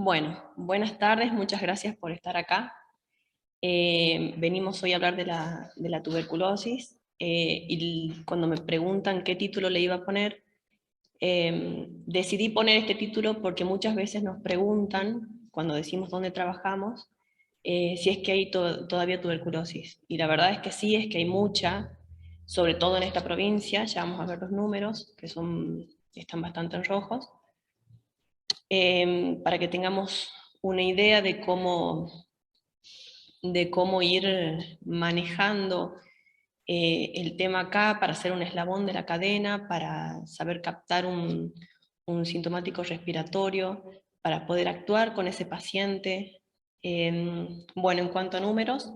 Bueno, buenas tardes, muchas gracias por estar acá. Venimos hoy a hablar de la tuberculosis y cuando me preguntan qué título le iba a poner, decidí poner este título porque muchas veces nos preguntan, cuando decimos dónde trabajamos, si es que hay todavía tuberculosis. Y la verdad es que sí, es que hay mucha, sobre todo en esta provincia. Ya vamos a ver los números, que están bastante en rojos. Para que tengamos una idea de cómo ir manejando el tema acá, para hacer un eslabón de la cadena, para saber captar un sintomático respiratorio, para poder actuar con ese paciente. Bueno, en cuanto a números,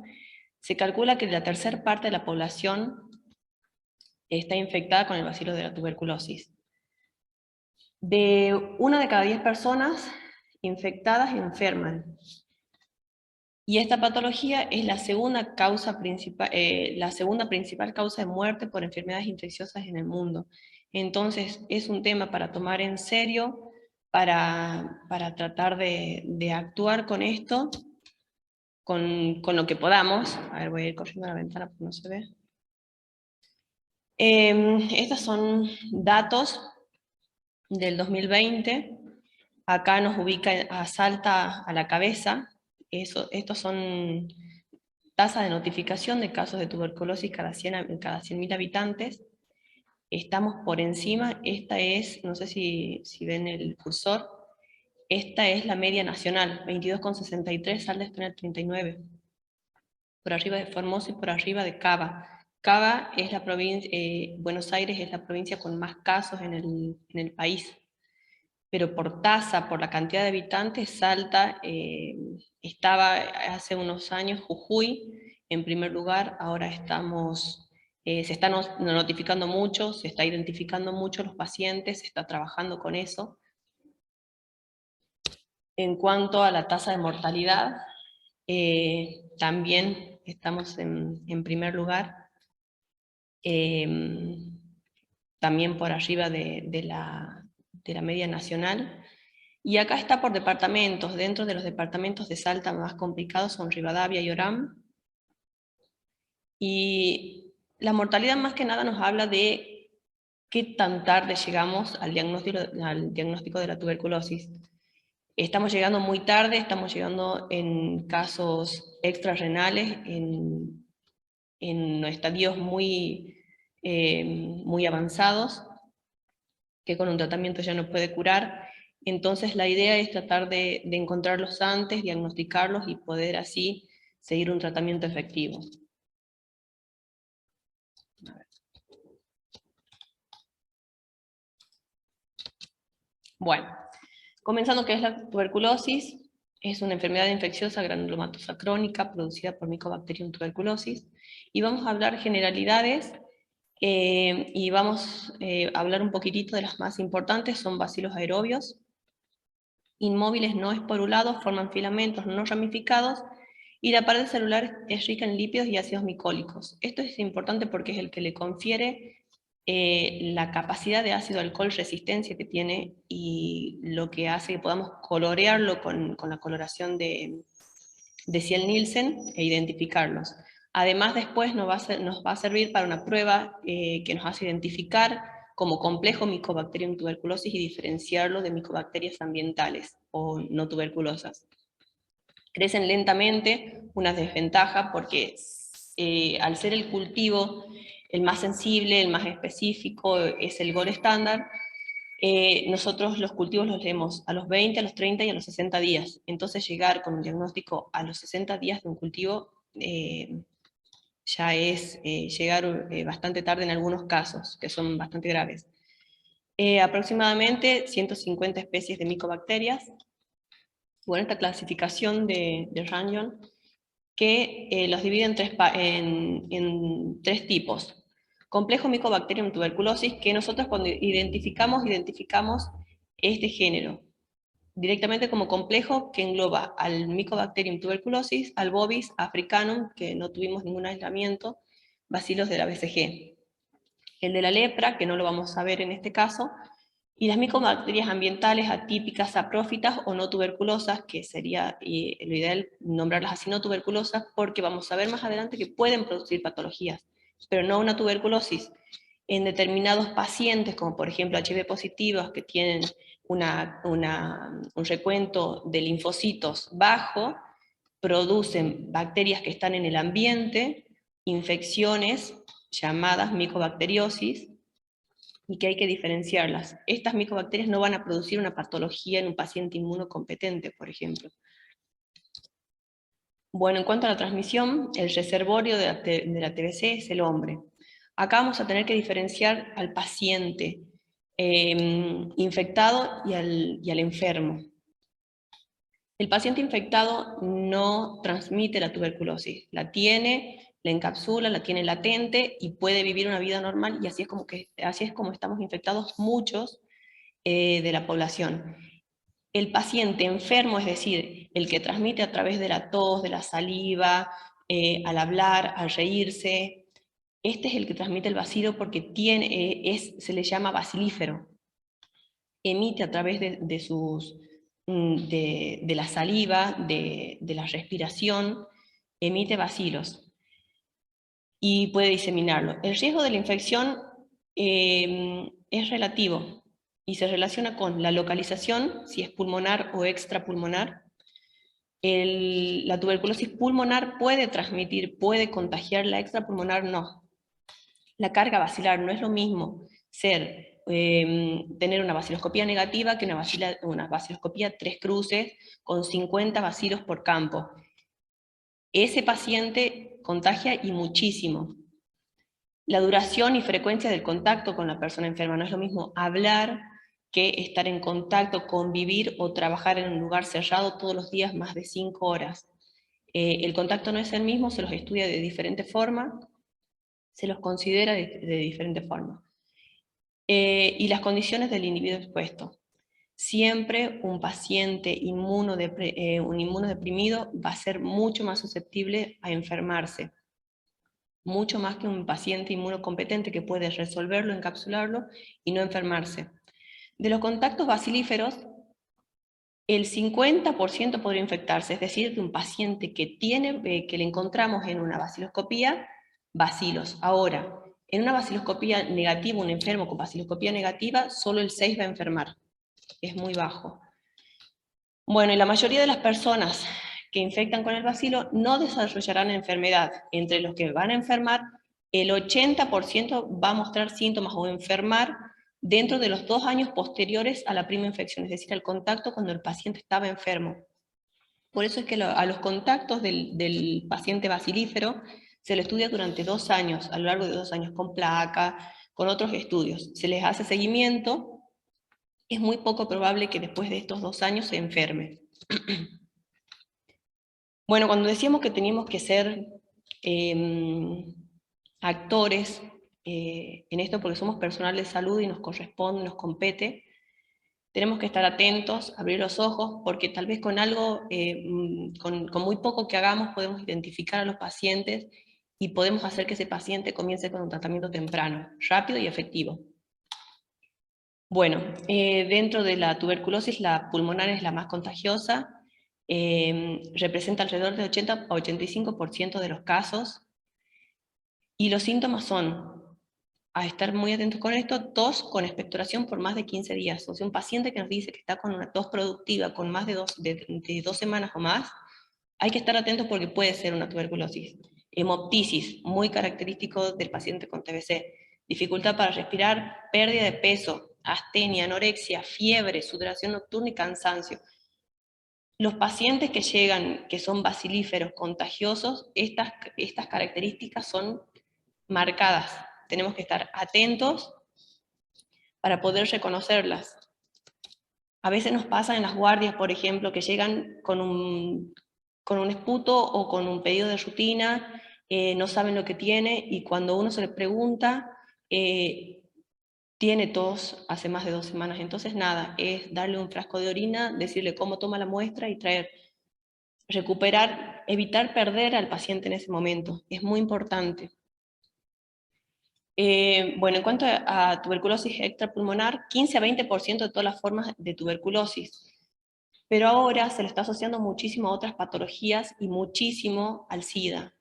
se calcula que la tercera parte de la población está infectada con el bacilo de la tuberculosis. De 1 de cada 10 personas infectadas enferman. Y esta patología es la segunda principal causa de muerte por enfermedades infecciosas en el mundo. Entonces, es un tema para tomar en serio, para tratar de actuar con esto, con lo que podamos. A ver, voy a ir corriendo a la ventana porque no se ve. Estos son datos del 2020. Acá nos ubica a Salta a la cabeza. Estos son tasa de notificación de casos de tuberculosis cada 100.000 habitantes. Estamos por encima. Esta es, no sé si ven el cursor, esta es la media nacional, 22,63, Salta está en el 39. Por arriba de Formosa y por arriba de Cava. Cava es la provincia, Buenos Aires es la provincia con más casos en el país. Pero por tasa, por la cantidad de habitantes, Salta estaba hace unos años Jujuy en primer lugar. Ahora se está notificando mucho, se está identificando mucho los pacientes, se está trabajando con eso. En cuanto a la tasa de mortalidad, también estamos en primer lugar, también por arriba de la media nacional. Y acá está por departamentos. Dentro de los departamentos de Salta más complicados son Rivadavia y Orán. Y la mortalidad más que nada nos habla de qué tan tarde llegamos al diagnóstico de la tuberculosis. Estamos llegando muy tarde, estamos llegando en casos extrarrenales, en estadios muy avanzados, que con un tratamiento ya no puede curar. Entonces la idea es tratar de encontrarlos antes, diagnosticarlos y poder así seguir un tratamiento efectivo. Bueno, comenzando, ¿qué es la tuberculosis? Es una enfermedad infecciosa granulomatosa crónica producida por Mycobacterium tuberculosis. Y vamos a hablar generalidades y vamos a hablar un poquitito de las más importantes. Son bacilos aerobios, inmóviles no esporulados, forman filamentos no ramificados, y la pared celular es rica en lípidos y ácidos micólicos. Esto es importante porque es el que le confiere la capacidad de ácido alcohol resistencia que tiene, y lo que hace que podamos colorearlo con la coloración de Ciel-Nielsen e identificarlos. Además, después nos va a servir para una prueba que nos hace identificar como complejo Mycobacterium tuberculosis y diferenciarlo de micobacterias ambientales o no tuberculosas. Crecen lentamente, una desventaja porque al ser el cultivo el más sensible, el más específico, es el gold estándar. Nosotros los cultivos los leemos a los 20, a los 30 y a los 60 días. Entonces llegar con un diagnóstico a los 60 días de un cultivo ya es llegar bastante tarde en algunos casos, que son bastante graves. Aproximadamente 150 especies de micobacterias. Bueno, esta clasificación de Ranjon, que los divide en tres tipos. Complejo Mycobacterium tuberculosis, que nosotros cuando identificamos este género directamente como complejo, que engloba al Mycobacterium tuberculosis, al Bovis africanum, que no tuvimos ningún aislamiento, bacilos de la BCG. El de la lepra, que no lo vamos a ver en este caso, Y las micobacterias ambientales atípicas, saprófitas o no tuberculosas, que sería lo ideal nombrarlas así no tuberculosas, porque vamos a ver más adelante que pueden producir patologías, pero no una tuberculosis. En determinados pacientes, como por ejemplo HIV positivos, que tienen un recuento de linfocitos bajo, producen bacterias que están en el ambiente, infecciones llamadas micobacteriosis, y que hay que diferenciarlas. Estas micobacterias no van a producir una patología en un paciente inmunocompetente, por ejemplo. Bueno, en cuanto a la transmisión, el reservorio de la TBC es el hombre. Acá vamos a tener que diferenciar al paciente infectado y al enfermo. El paciente infectado no transmite la tuberculosis, la tiene, la encapsula, la tiene latente y puede vivir una vida normal, y así es como estamos infectados muchos de la población. El paciente enfermo, es decir, el que transmite a través de la tos, de la saliva, al hablar, al reírse, este es el que transmite el bacilo porque se le llama bacilífero. Emite a través de la saliva, de la respiración, emite bacilos y puede diseminarlo. El riesgo de la infección es relativo y se relaciona con la localización, si es pulmonar o extrapulmonar. La tuberculosis pulmonar puede transmitir, puede contagiar, la extrapulmonar no. La carga bacilar no es lo mismo tener una baciloscopía negativa que una baciloscopía 3 cruces con 50 bacilos por campo. Ese paciente contagia y muchísimo. La duración y frecuencia del contacto con la persona enferma no es lo mismo hablar que estar en contacto, convivir o trabajar en un lugar cerrado todos los días más de 5 horas. El contacto no es el mismo, se los estudia de diferente forma, se los considera de diferente forma. Y las condiciones del individuo expuesto. Siempre un paciente un inmunodeprimido va a ser mucho más susceptible a enfermarse, mucho más que un paciente inmunocompetente que puede resolverlo, encapsularlo y no enfermarse. De los contactos bacilíferos, el 50% podría infectarse, es decir, de un paciente que le encontramos en una baciloscopía, bacilos. Ahora, en una baciloscopía negativa, un enfermo con baciloscopía negativa, solo el 6 va a enfermar. Es muy bajo. Bueno, y la mayoría de las personas que infectan con el bacilo no desarrollarán enfermedad. Entre los que van a enfermar, el 80% va a mostrar síntomas o enfermar dentro de los 2 años posteriores a la primera infección, es decir, al contacto cuando el paciente estaba enfermo. Por eso es que a los contactos del paciente bacilífero se le estudia durante 2 años, a lo largo de 2 años, con placa, con otros estudios. Se les hace seguimiento. Es muy poco probable que después de estos 2 años se enferme. Bueno, cuando decíamos que teníamos que ser actores en esto, porque somos personal de salud y nos corresponde, nos compete, tenemos que estar atentos, abrir los ojos, porque tal vez con algo, con muy poco que hagamos, podemos identificar a los pacientes y podemos hacer que ese paciente comience con un tratamiento temprano, rápido y efectivo. Bueno, dentro de la tuberculosis, la pulmonar es la más contagiosa, representa alrededor del 80 a 85% de los casos, y los síntomas son, a estar muy atentos con esto, tos con expectoración por más de 15 días. O sea, un paciente que nos dice que está con una tos productiva con más de 2 semanas o más, hay que estar atentos porque puede ser una tuberculosis. Hemoptisis, muy característico del paciente con TBC. Dificultad para respirar, pérdida de peso, astenia, anorexia, fiebre, sudoración nocturna y cansancio. Los pacientes que llegan, que son bacilíferos contagiosos, estas características son marcadas. Tenemos que estar atentos para poder reconocerlas. A veces nos pasa en las guardias, por ejemplo, que llegan con un esputo o con un pedido de rutina, no saben lo que tiene, y cuando uno se le pregunta, tiene tos hace más de 2 semanas. Entonces nada, es darle un frasco de orina, decirle cómo toma la muestra y recuperar, evitar perder al paciente en ese momento. Es muy importante. Bueno, en cuanto a tuberculosis extrapulmonar, 15 a 20% de todas las formas de tuberculosis, pero ahora se le está asociando muchísimo a otras patologías y muchísimo al SIDA.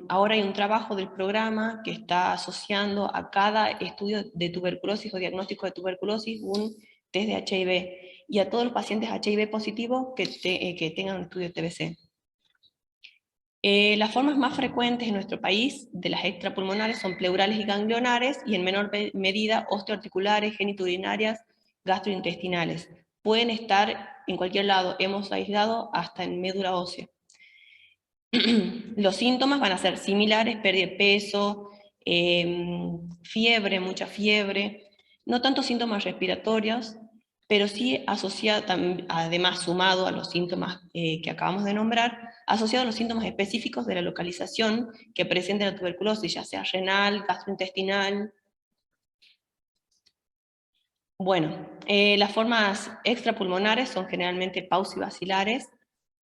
Ahora hay un trabajo del programa que está asociando a cada estudio de tuberculosis o diagnóstico de tuberculosis un test de HIV y a todos los pacientes HIV positivos que tengan un estudio TBC. Las formas más frecuentes en nuestro país de las extrapulmonares son pleurales y ganglionares y en menor medida osteoarticulares, genitourinarias, gastrointestinales. Pueden estar en cualquier lado, hemos aislado hasta en médula ósea. Los síntomas van a ser similares, pérdida de peso, fiebre, mucha fiebre, no tanto síntomas respiratorios, pero sí asociado, además sumado a los síntomas que acabamos de nombrar, asociado a los síntomas específicos de la localización que presenta la tuberculosis, ya sea renal, gastrointestinal. Bueno, las formas extrapulmonares son generalmente pausivacilares,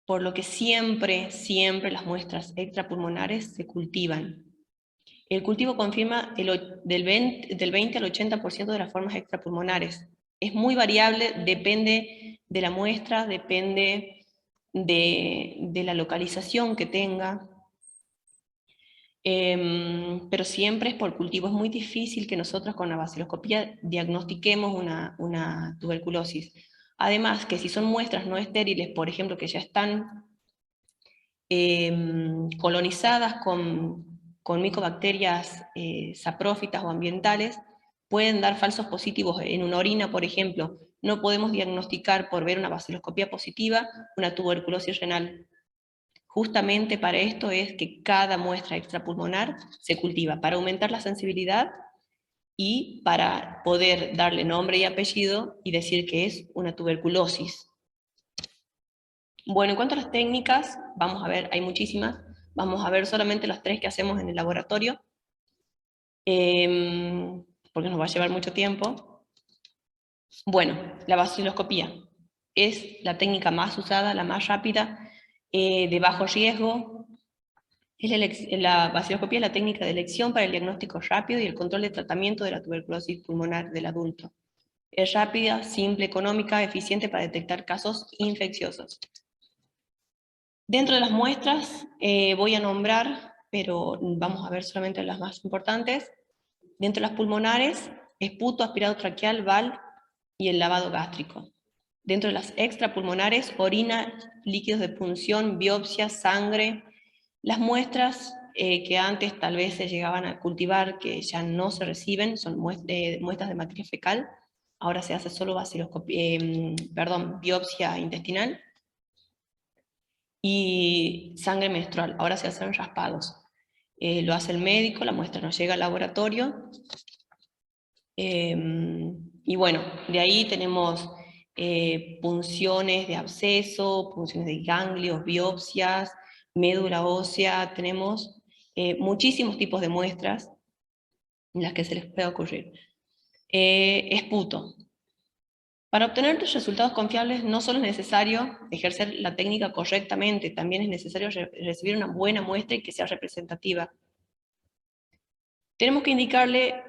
por lo que siempre, siempre las muestras extrapulmonares se cultivan. El cultivo confirma del 20 al 80% de las formas extrapulmonares. Es muy variable, depende de la muestra, depende de la localización que tenga, pero siempre es por cultivo. Es muy difícil que nosotros con la baciloscopía diagnostiquemos una tuberculosis. Además, que si son muestras no estériles, por ejemplo, que ya están colonizadas con micobacterias saprófitas o ambientales, pueden dar falsos positivos en una orina, por ejemplo. No podemos diagnosticar por ver una baciloscopía positiva una tuberculosis renal. Justamente para esto es que cada muestra extrapulmonar se cultiva, para aumentar la sensibilidad y para poder darle nombre y apellido y decir que es una tuberculosis. Bueno, en cuanto a las técnicas, vamos a ver, hay muchísimas, vamos a ver solamente las 3 que hacemos en el laboratorio, porque nos va a llevar mucho tiempo. Bueno, la baciloscopía es la técnica más usada, la más rápida, de bajo riesgo. La baciloscopía es la técnica de elección para el diagnóstico rápido y el control de tratamiento de la tuberculosis pulmonar del adulto. Es rápida, simple, económica, eficiente para detectar casos infecciosos. Dentro de las muestras voy a nombrar, pero vamos a ver solamente las más importantes. Dentro de las pulmonares, esputo, aspirado traqueal, VAL y el lavado gástrico. Dentro de las extrapulmonares, orina, líquidos de punción, biopsia, sangre. Las muestras que antes tal vez se llegaban a cultivar, que ya no se reciben, son muestras de matriz fecal. Ahora se hace solo biopsia intestinal. Y sangre menstrual, ahora se hacen raspados. Lo hace el médico, la muestra nos llega al laboratorio, y bueno, de ahí tenemos punciones de absceso, punciones de ganglios, biopsias, médula ósea, tenemos muchísimos tipos de muestras en las que se les puede ocurrir. Esputo. Para obtener resultados confiables no solo es necesario ejercer la técnica correctamente, también es necesario recibir una buena muestra y que sea representativa. Tenemos que indicarle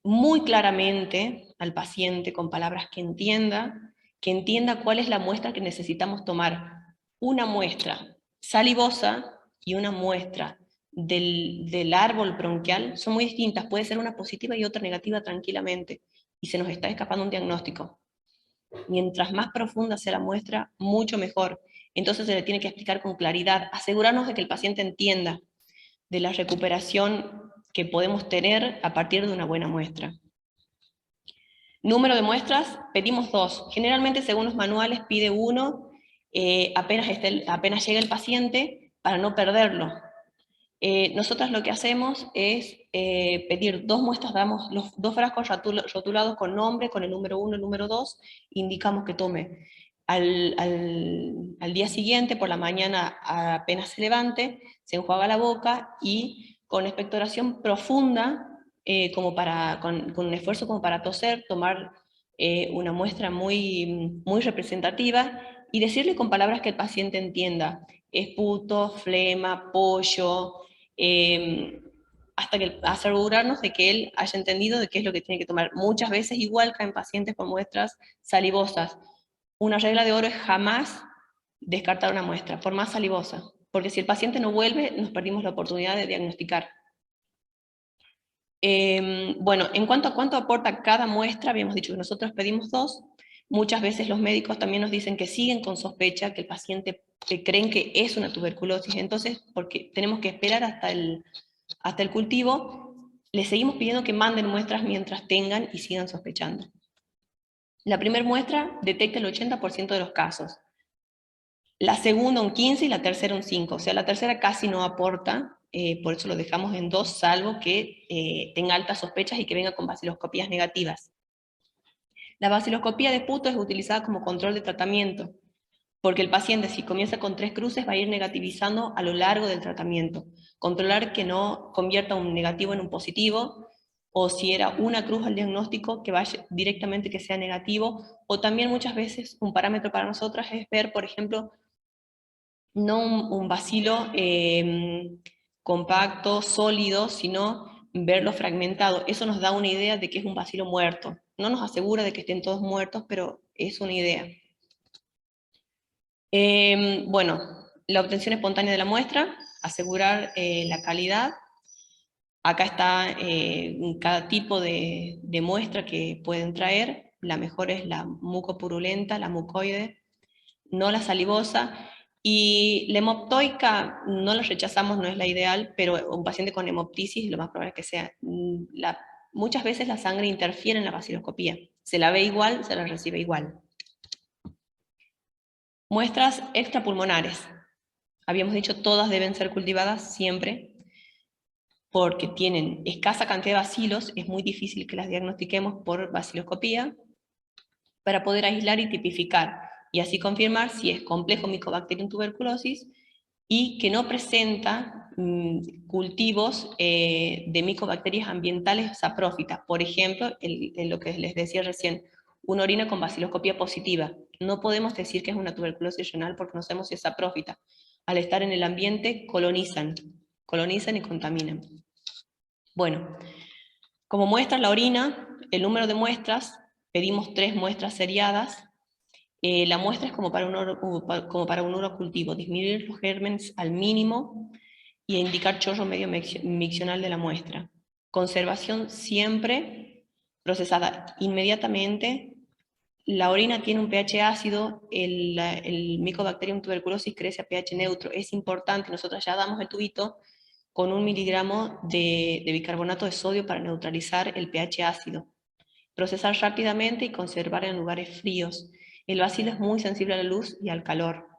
muy claramente al paciente, con palabras que entienda cuál es la muestra que necesitamos tomar. Una muestra salivosa y una muestra del árbol bronquial son muy distintas, puede ser una positiva y otra negativa tranquilamente, y se nos está escapando un diagnóstico. Mientras más profunda sea la muestra, mucho mejor. Entonces se le tiene que explicar con claridad, asegurarnos de que el paciente entienda de la recuperación que podemos tener a partir de una buena muestra. Número de muestras, pedimos 2. Generalmente, según los manuales, pide 1 apenas llega el paciente para no perderlo. Nosotros lo que hacemos es pedir 2 muestras, damos los 2 frascos rotulados con nombre, con el número 1 y el número 2, indicamos que tome. Al día siguiente, por la mañana, apenas se levante, se enjuaga la boca y con expectoración profunda, con un esfuerzo como para toser, tomar una muestra muy, muy representativa y decirle con palabras que el paciente entienda. Esputo, flema, pollo, hasta que asegurarnos de que él haya entendido de qué es lo que tiene que tomar. Muchas veces igual caen pacientes con muestras salivosas. Una regla de oro es jamás descartar una muestra, por más salivosa, porque si el paciente no vuelve, nos perdimos la oportunidad de diagnosticar. Bueno, en cuanto a cuánto aporta cada muestra, habíamos dicho que nosotros pedimos 2. Muchas veces los médicos también nos dicen que siguen con sospecha, que el paciente que creen que es una tuberculosis. Entonces, porque tenemos que esperar hasta el cultivo, les seguimos pidiendo que manden muestras mientras tengan y sigan sospechando. La primera muestra detecta el 80% de los casos. La segunda un 15% y la tercera un 5%. O sea, la tercera casi no aporta, por eso lo dejamos en 2, salvo que tenga altas sospechas y que venga con baciloscopías negativas. La baciloscopía de Puto es utilizada como control de tratamiento, porque el paciente, si comienza con 3 cruces, va a ir negativizando a lo largo del tratamiento. Controlar que no convierta un negativo en un positivo, o si era una cruz al diagnóstico, que vaya directamente que sea negativo, o también muchas veces un parámetro para nosotras es ver, por ejemplo, no un bacilo compacto, sólido, sino verlo fragmentado. Eso nos da una idea de que es un bacilo muerto. No nos asegura de que estén todos muertos, pero es una idea. Bueno, la obtención espontánea de la muestra, asegurar la calidad. Acá está cada tipo de muestra que pueden traer. La mejor es la mucopurulenta, la mucoide, no la salivosa. Y la hemoptoica no la rechazamos, no es la ideal, pero un paciente con hemoptisis lo más probable es que sea. Muchas veces la sangre interfiere en la baciloscopía. Se la ve igual, se la recibe igual. Muestras extrapulmonares. Habíamos dicho todas deben ser cultivadas siempre, porque tienen escasa cantidad de bacilos, es muy difícil que las diagnostiquemos por baciloscopía, para poder aislar y tipificar, y así confirmar si es complejo Mycobacterium tuberculosis y que no presenta cultivos de micobacterias ambientales saprófitas. Por ejemplo, lo que les decía recién, una orina con baciloscopía positiva. No podemos decir que es una tuberculosis renal porque no sabemos si es saprófita. Al estar en el ambiente colonizan y contaminan. Bueno, como muestra la orina, el número de muestras, pedimos 3 muestras seriadas. La muestra es como para un urocultivo, disminuir los gérmenes al mínimo y indicar chorro medio miccional de la muestra. Conservación siempre procesada inmediatamente. La orina tiene un pH ácido, el Mycobacterium tuberculosis crece a pH neutro. Es importante, nosotros ya damos el tubito con 1 miligramo de bicarbonato de sodio para neutralizar el pH ácido. Procesar rápidamente y conservar en lugares fríos. El bacilo es muy sensible a la luz y al calor.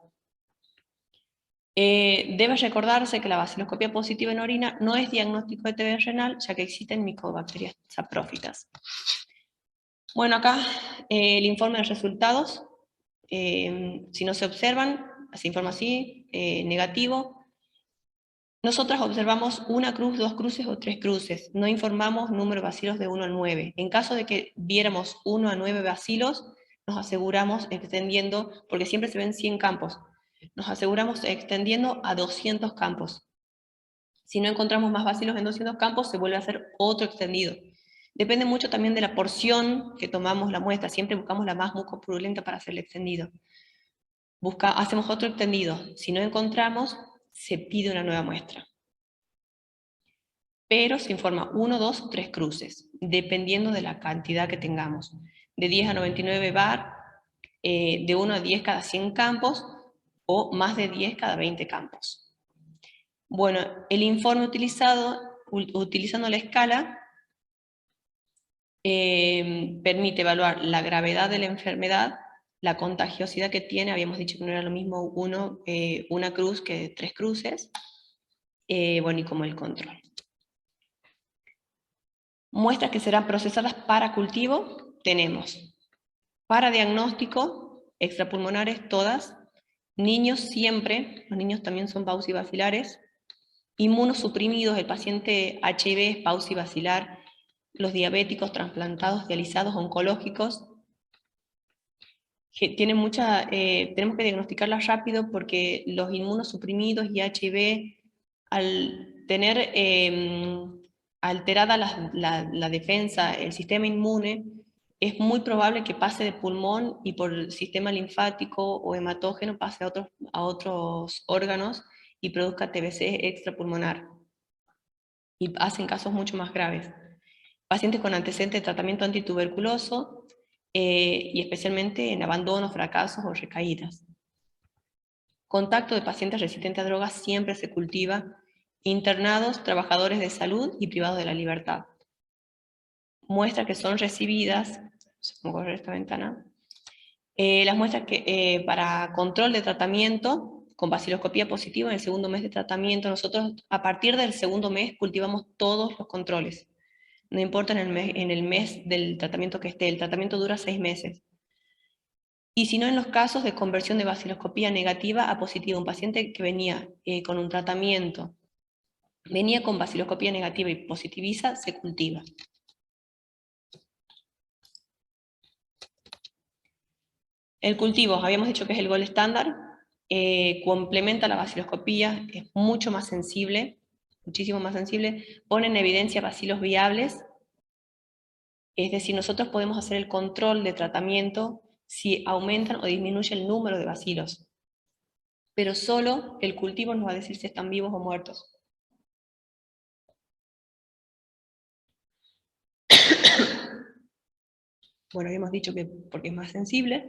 Debe recordarse que la baciloscopía positiva en orina no es diagnóstico de TB renal, ya que existen micobacterias saprófitas. Bueno, acá el informe de resultados. Si no se observan, se informa así, negativo. Nosotras observamos 1 cruz, 2 cruces o 3 cruces. No informamos número de bacilos de 1 a 9. En caso de que viéramos 1 a 9 bacilos, nos aseguramos extendiendo, porque siempre se ven 100 campos, nos aseguramos extendiendo a 200 campos. Si no encontramos más bacilos en 200 campos, se vuelve a hacer otro extendido. Depende mucho también de la porción que tomamos la muestra. Siempre buscamos la más mucopurulenta para hacer el extendido. Hacemos otro extendido. Si no encontramos, se pide una nueva muestra. Pero se informa 1, 2 o 3 cruces, dependiendo de la cantidad que tengamos. De 10 a 99 bar, de 1 a 10 cada 100 campos, o más de 10 cada 20 campos. Bueno, el informe utilizando la escala, permite evaluar la gravedad de la enfermedad, la contagiosidad que tiene. Habíamos dicho que no era lo mismo una cruz que 3 cruces, bueno, y como el control. Muestras que serán procesadas para cultivo, tenemos para diagnóstico, extrapulmonares todas, niños siempre, los niños también son paucibacilares, inmunosuprimidos, el paciente HIV es paucibacilar, los diabéticos, trasplantados, dializados, oncológicos, que tienen tenemos que diagnosticarlas rápido porque los inmunosuprimidos y HIV, al tener alterada la defensa, el sistema inmune, es muy probable que pase de pulmón y por el sistema linfático o hematógeno pase a otros órganos y produzca TBC extrapulmonar. Y hacen casos mucho más graves. Pacientes con antecedentes de tratamiento antituberculoso y especialmente en abandonos, fracasos o recaídas. Contacto de pacientes resistentes a drogas siempre se cultiva. Internados, trabajadores de salud y privados de la libertad. Muestras que son recibidas, vamos a correr esta ventana, las muestras que, para control de tratamiento con baciloscopía positiva en el segundo mes de tratamiento, nosotros a partir del segundo mes cultivamos todos los controles. No importa en el mes del tratamiento que esté, el tratamiento dura 6 meses. Y si no, en los casos de conversión de baciloscopía negativa a positiva, un paciente que venía con un tratamiento, venía con baciloscopía negativa y positiviza, se cultiva. El cultivo, habíamos dicho que es el gol estándar, complementa la baciloscopía, es mucho más sensible, muchísimo más sensible, pone en evidencia bacilos viables, es decir, nosotros podemos hacer el control de tratamiento si aumentan o disminuye el número de bacilos, pero solo el cultivo nos va a decir si están vivos o muertos. Bueno, habíamos dicho que porque es más sensible,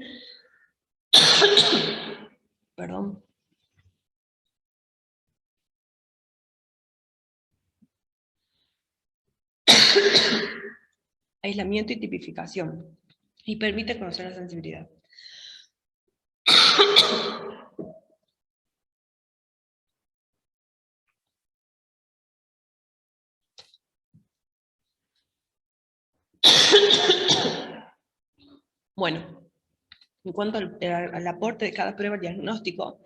perdón. Aislamiento y tipificación, y permite conocer la sensibilidad. Bueno, en cuanto al aporte de cada prueba diagnóstico,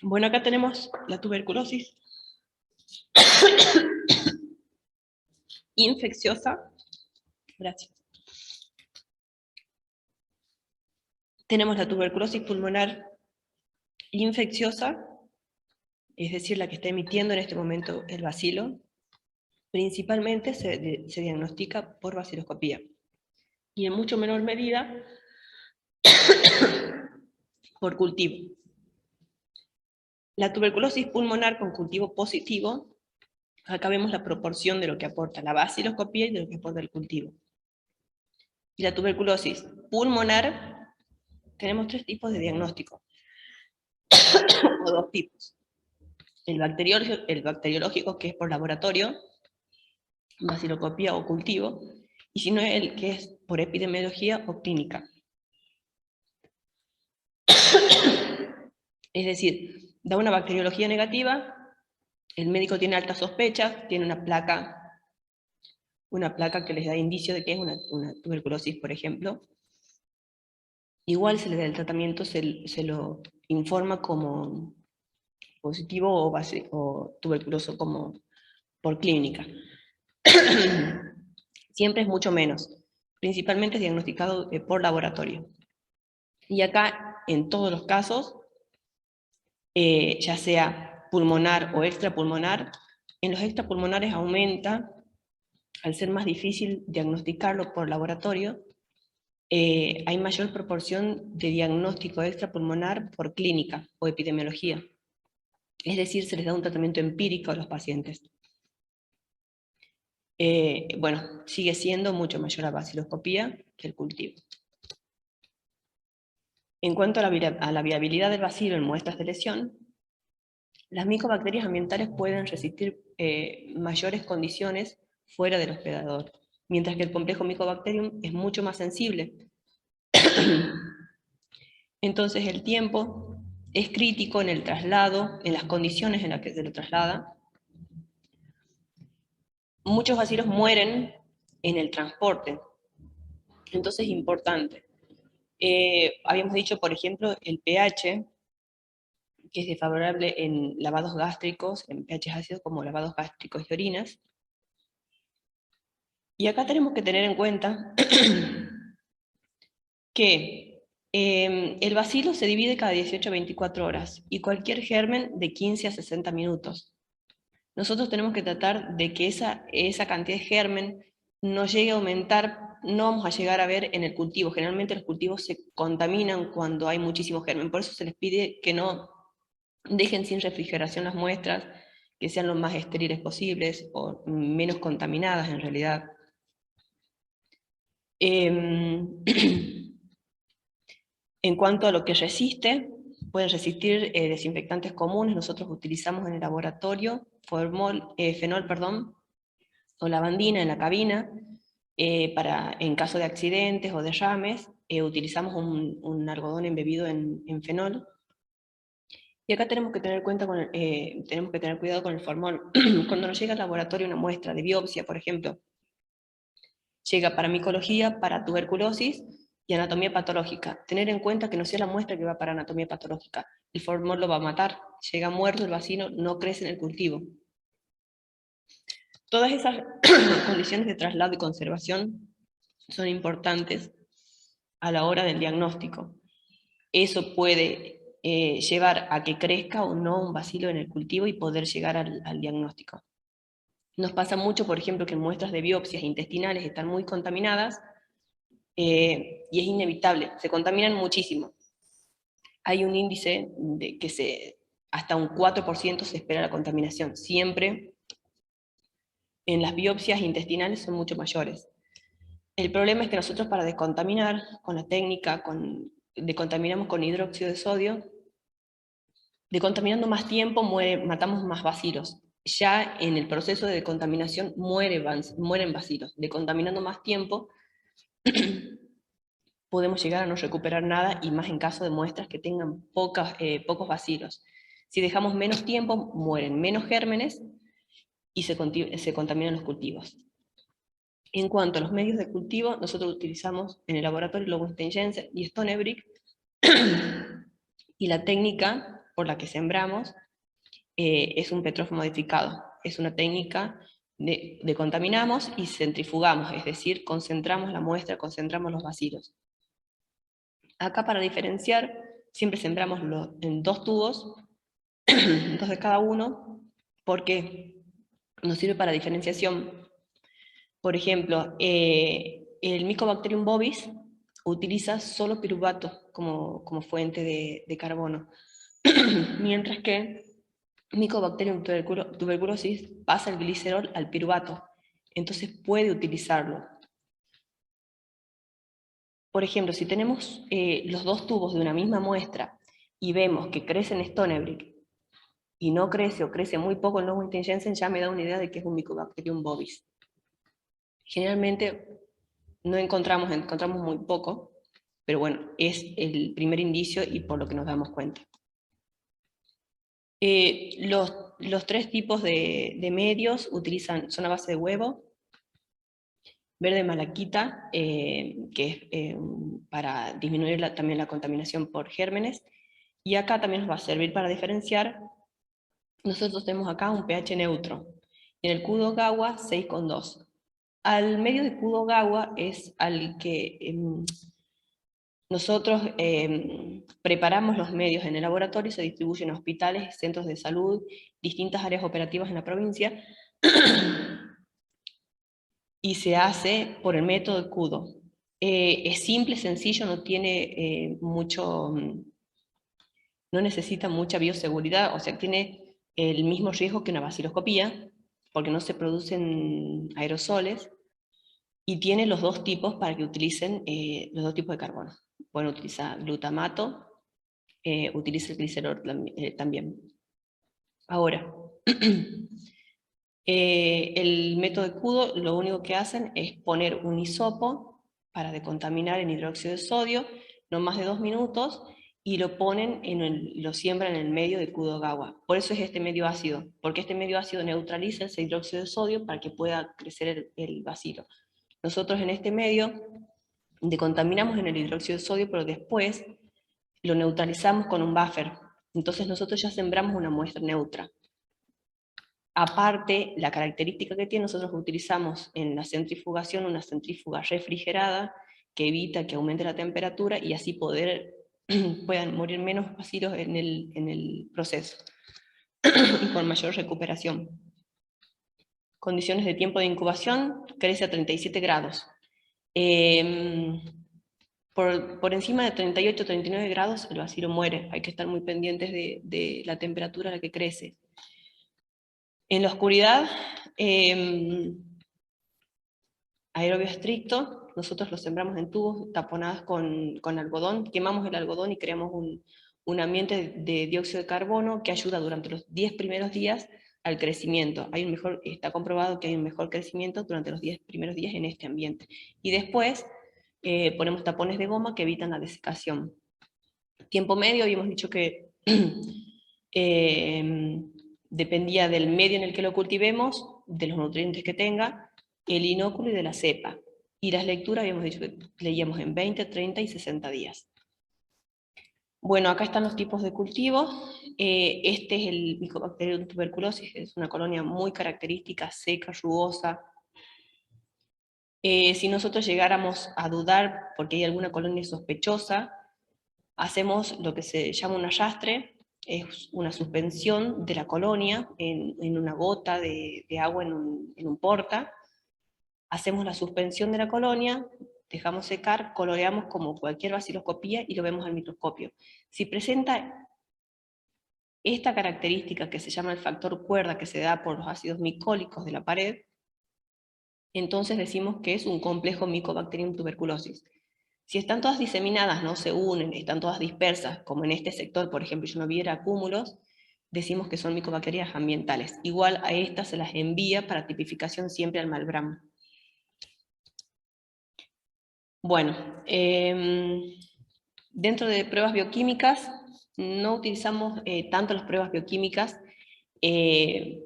bueno, acá tenemos la tuberculosis infecciosa. Gracias. Tenemos la tuberculosis pulmonar infecciosa, es decir, la que está emitiendo en este momento el bacilo. Principalmente se diagnostica por baciloscopía. Y en mucho menor medida por cultivo. La tuberculosis pulmonar con cultivo positivo, acá vemos la proporción de lo que aporta la baciloscopía y de lo que aporta el cultivo. Y la tuberculosis pulmonar, tenemos 3 tipos de diagnóstico, o 2 tipos. El bacteriológico, que es por laboratorio, baciloscopía o cultivo, y si no, el que es por epidemiología o clínica. Es decir, da una bacteriología negativa, el médico tiene alta sospecha, tiene una placa que les da indicio de que es una tuberculosis, por ejemplo. Igual se le da el tratamiento, se lo informa como positivo o tuberculoso como por clínica. Siempre es mucho menos. Principalmente es diagnosticado por laboratorio. Y acá, en todos los casos, ya sea pulmonar o extrapulmonar, en los extrapulmonares aumenta, al ser más difícil diagnosticarlo por laboratorio, hay mayor proporción de diagnóstico extrapulmonar por clínica o epidemiología. Es decir, se les da un tratamiento empírico a los pacientes. Bueno, sigue siendo mucho mayor la baciloscopía que el cultivo. En cuanto a la viabilidad del bacilo en muestras de lesión, las micobacterias ambientales pueden resistir mayores condiciones fuera del hospedador, mientras que el complejo Mycobacterium es mucho más sensible. Entonces el tiempo es crítico en el traslado, en las condiciones en las que se lo traslada. Muchos bacilos mueren en el transporte, entonces es importante. Habíamos dicho, por ejemplo, el pH, que es desfavorable en lavados gástricos, en pH ácidos como lavados gástricos y orinas. Y acá tenemos que tener en cuenta que El bacilo se divide cada 18 a 24 horas y cualquier germen de 15 a 60 minutos. Nosotros tenemos que tratar de que esa cantidad de germen no llegue a aumentar, no vamos a llegar a ver en el cultivo. Generalmente los cultivos se contaminan cuando hay muchísimo germen, por eso se les pide que no dejen sin refrigeración las muestras, que sean lo más estériles posibles o menos contaminadas en realidad. En cuanto a lo que resiste, pueden resistir desinfectantes comunes. Nosotros utilizamos en el laboratorio fenol, o lavandina en la cabina. En caso de accidentes o derrames, utilizamos un algodón embebido en fenol. Y acá tenemos que tener cuidado con el formol. Cuando nos llega al laboratorio una muestra de biopsia, por ejemplo, llega para micología, para tuberculosis y anatomía patológica. Tener en cuenta que no sea la muestra que va para anatomía patológica. El formol lo va a matar. Llega muerto el bacilo, no crece en el cultivo. Todas esas condiciones de traslado y conservación son importantes a la hora del diagnóstico. Eso puede llevar a que crezca o no un bacilo en el cultivo y poder llegar al diagnóstico. Nos pasa mucho, por ejemplo, que muestras de biopsias intestinales están muy contaminadas y es inevitable, se contaminan muchísimo. Hay un índice de que hasta un 4% se espera la contaminación. Siempre en las biopsias intestinales son mucho mayores. El problema es que nosotros para descontaminar con la técnica, decontaminamos con hidróxido de sodio, decontaminando más tiempo matamos más bacilos. Ya en el proceso de decontaminación mueren bacilos. Decontaminando más tiempo podemos llegar a no recuperar nada, y más en caso de muestras que tengan pocos bacilos. Si dejamos menos tiempo, mueren menos gérmenes y se contaminan los cultivos. En cuanto a los medios de cultivo, nosotros utilizamos en el laboratorio Lowenstein-Jensen y Stonebrick, y la técnica por la que sembramos es un petrófilo modificado. Es una técnica de decontaminamos y centrifugamos, es decir, concentramos la muestra, concentramos los bacilos. Acá para diferenciar, siempre sembramos en 2 tubos, 2 de cada uno, porque nos sirve para diferenciación. Por ejemplo, el Mycobacterium bovis utiliza solo piruvato como fuente de carbono, mientras que Mycobacterium tuberculosis pasa el glicerol al piruvato, entonces puede utilizarlo. Por ejemplo, si tenemos los 2 tubos de una misma muestra y vemos que crece en Stonebrick y no crece o crece muy poco en Lowenstein-Jensen, ya me da una idea de que es un Mycobacterium bovis. Generalmente no encontramos muy poco, pero bueno, es el primer indicio y por lo que nos damos cuenta. Los 3 tipos de medios son a base de huevo, verde malaquita, que es para disminuir también la contaminación por gérmenes, y acá también nos va a servir para diferenciar. Nosotros tenemos acá un pH neutro, y en el Kudo-Gawa 6,2. Al medio de Kudo-Gawa es al que nosotros preparamos los medios en el laboratorio, se distribuyen a hospitales, centros de salud, distintas áreas operativas en la provincia, y se hace por el método de Kudo. Es simple, sencillo, no tiene no necesita mucha bioseguridad, o sea, tiene el mismo riesgo que una baciloscopía, porque no se producen aerosoles, y tiene los 2 tipos para que utilicen los 2 tipos de carbono. Pueden utilizar glutamato, utiliza el glicerol también. Ahora, el método de Kudo lo único que hacen es poner un hisopo para decontaminar en hidróxido de sodio, no más de 2 minutos, y lo siembran en el medio de Kudo-Gawa. Por eso es este medio ácido, porque este medio ácido neutraliza ese hidróxido de sodio para que pueda crecer el bacilo. Nosotros en este medio decontaminamos en el hidróxido de sodio, pero después lo neutralizamos con un buffer. Entonces nosotros ya sembramos una muestra neutra. Aparte, la característica que tiene, nosotros utilizamos en la centrifugación una centrífuga refrigerada que evita que aumente la temperatura y así puedan morir menos bacilos en el proceso y con mayor recuperación. Condiciones de tiempo de incubación, crece a 37 grados. Por encima de 38 o 39 grados el bacilo muere, hay que estar muy pendientes de la temperatura a la que crece. En la oscuridad, aerobio estricto, nosotros lo sembramos en tubos taponados con algodón, quemamos el algodón y creamos un ambiente de dióxido de carbono que ayuda durante los 10 primeros días al crecimiento. Está comprobado que hay un mejor crecimiento durante los 10 primeros días en este ambiente. Y después ponemos tapones de goma que evitan la desecación. Tiempo medio, habíamos dicho que dependía del medio en el que lo cultivemos, de los nutrientes que tenga, el inóculo y de la cepa. Y las lecturas habíamos dicho que leíamos en 20, 30 y 60 días. Bueno, acá están los tipos de cultivo. Este es el Mycobacterium tuberculosis, es una colonia muy característica, seca, rugosa. Si nosotros llegáramos a dudar porque hay alguna colonia sospechosa, hacemos lo que se llama un arrastre, es una suspensión de la colonia en una gota de agua en un porta. Hacemos la suspensión de la colonia, dejamos secar, coloreamos como cualquier baciloscopía y lo vemos al microscopio. Si presenta esta característica que se llama el factor cuerda, que se da por los ácidos micólicos de la pared, entonces decimos que es un complejo Mycobacterium tuberculosis. Si están todas diseminadas, no se unen, están todas dispersas, como en este sector, por ejemplo, yo no viera cúmulos, decimos que son micobacterias ambientales. Igual a estas se las envía para tipificación siempre al Malbrán. Bueno, dentro de pruebas bioquímicas, no utilizamos tanto las pruebas bioquímicas.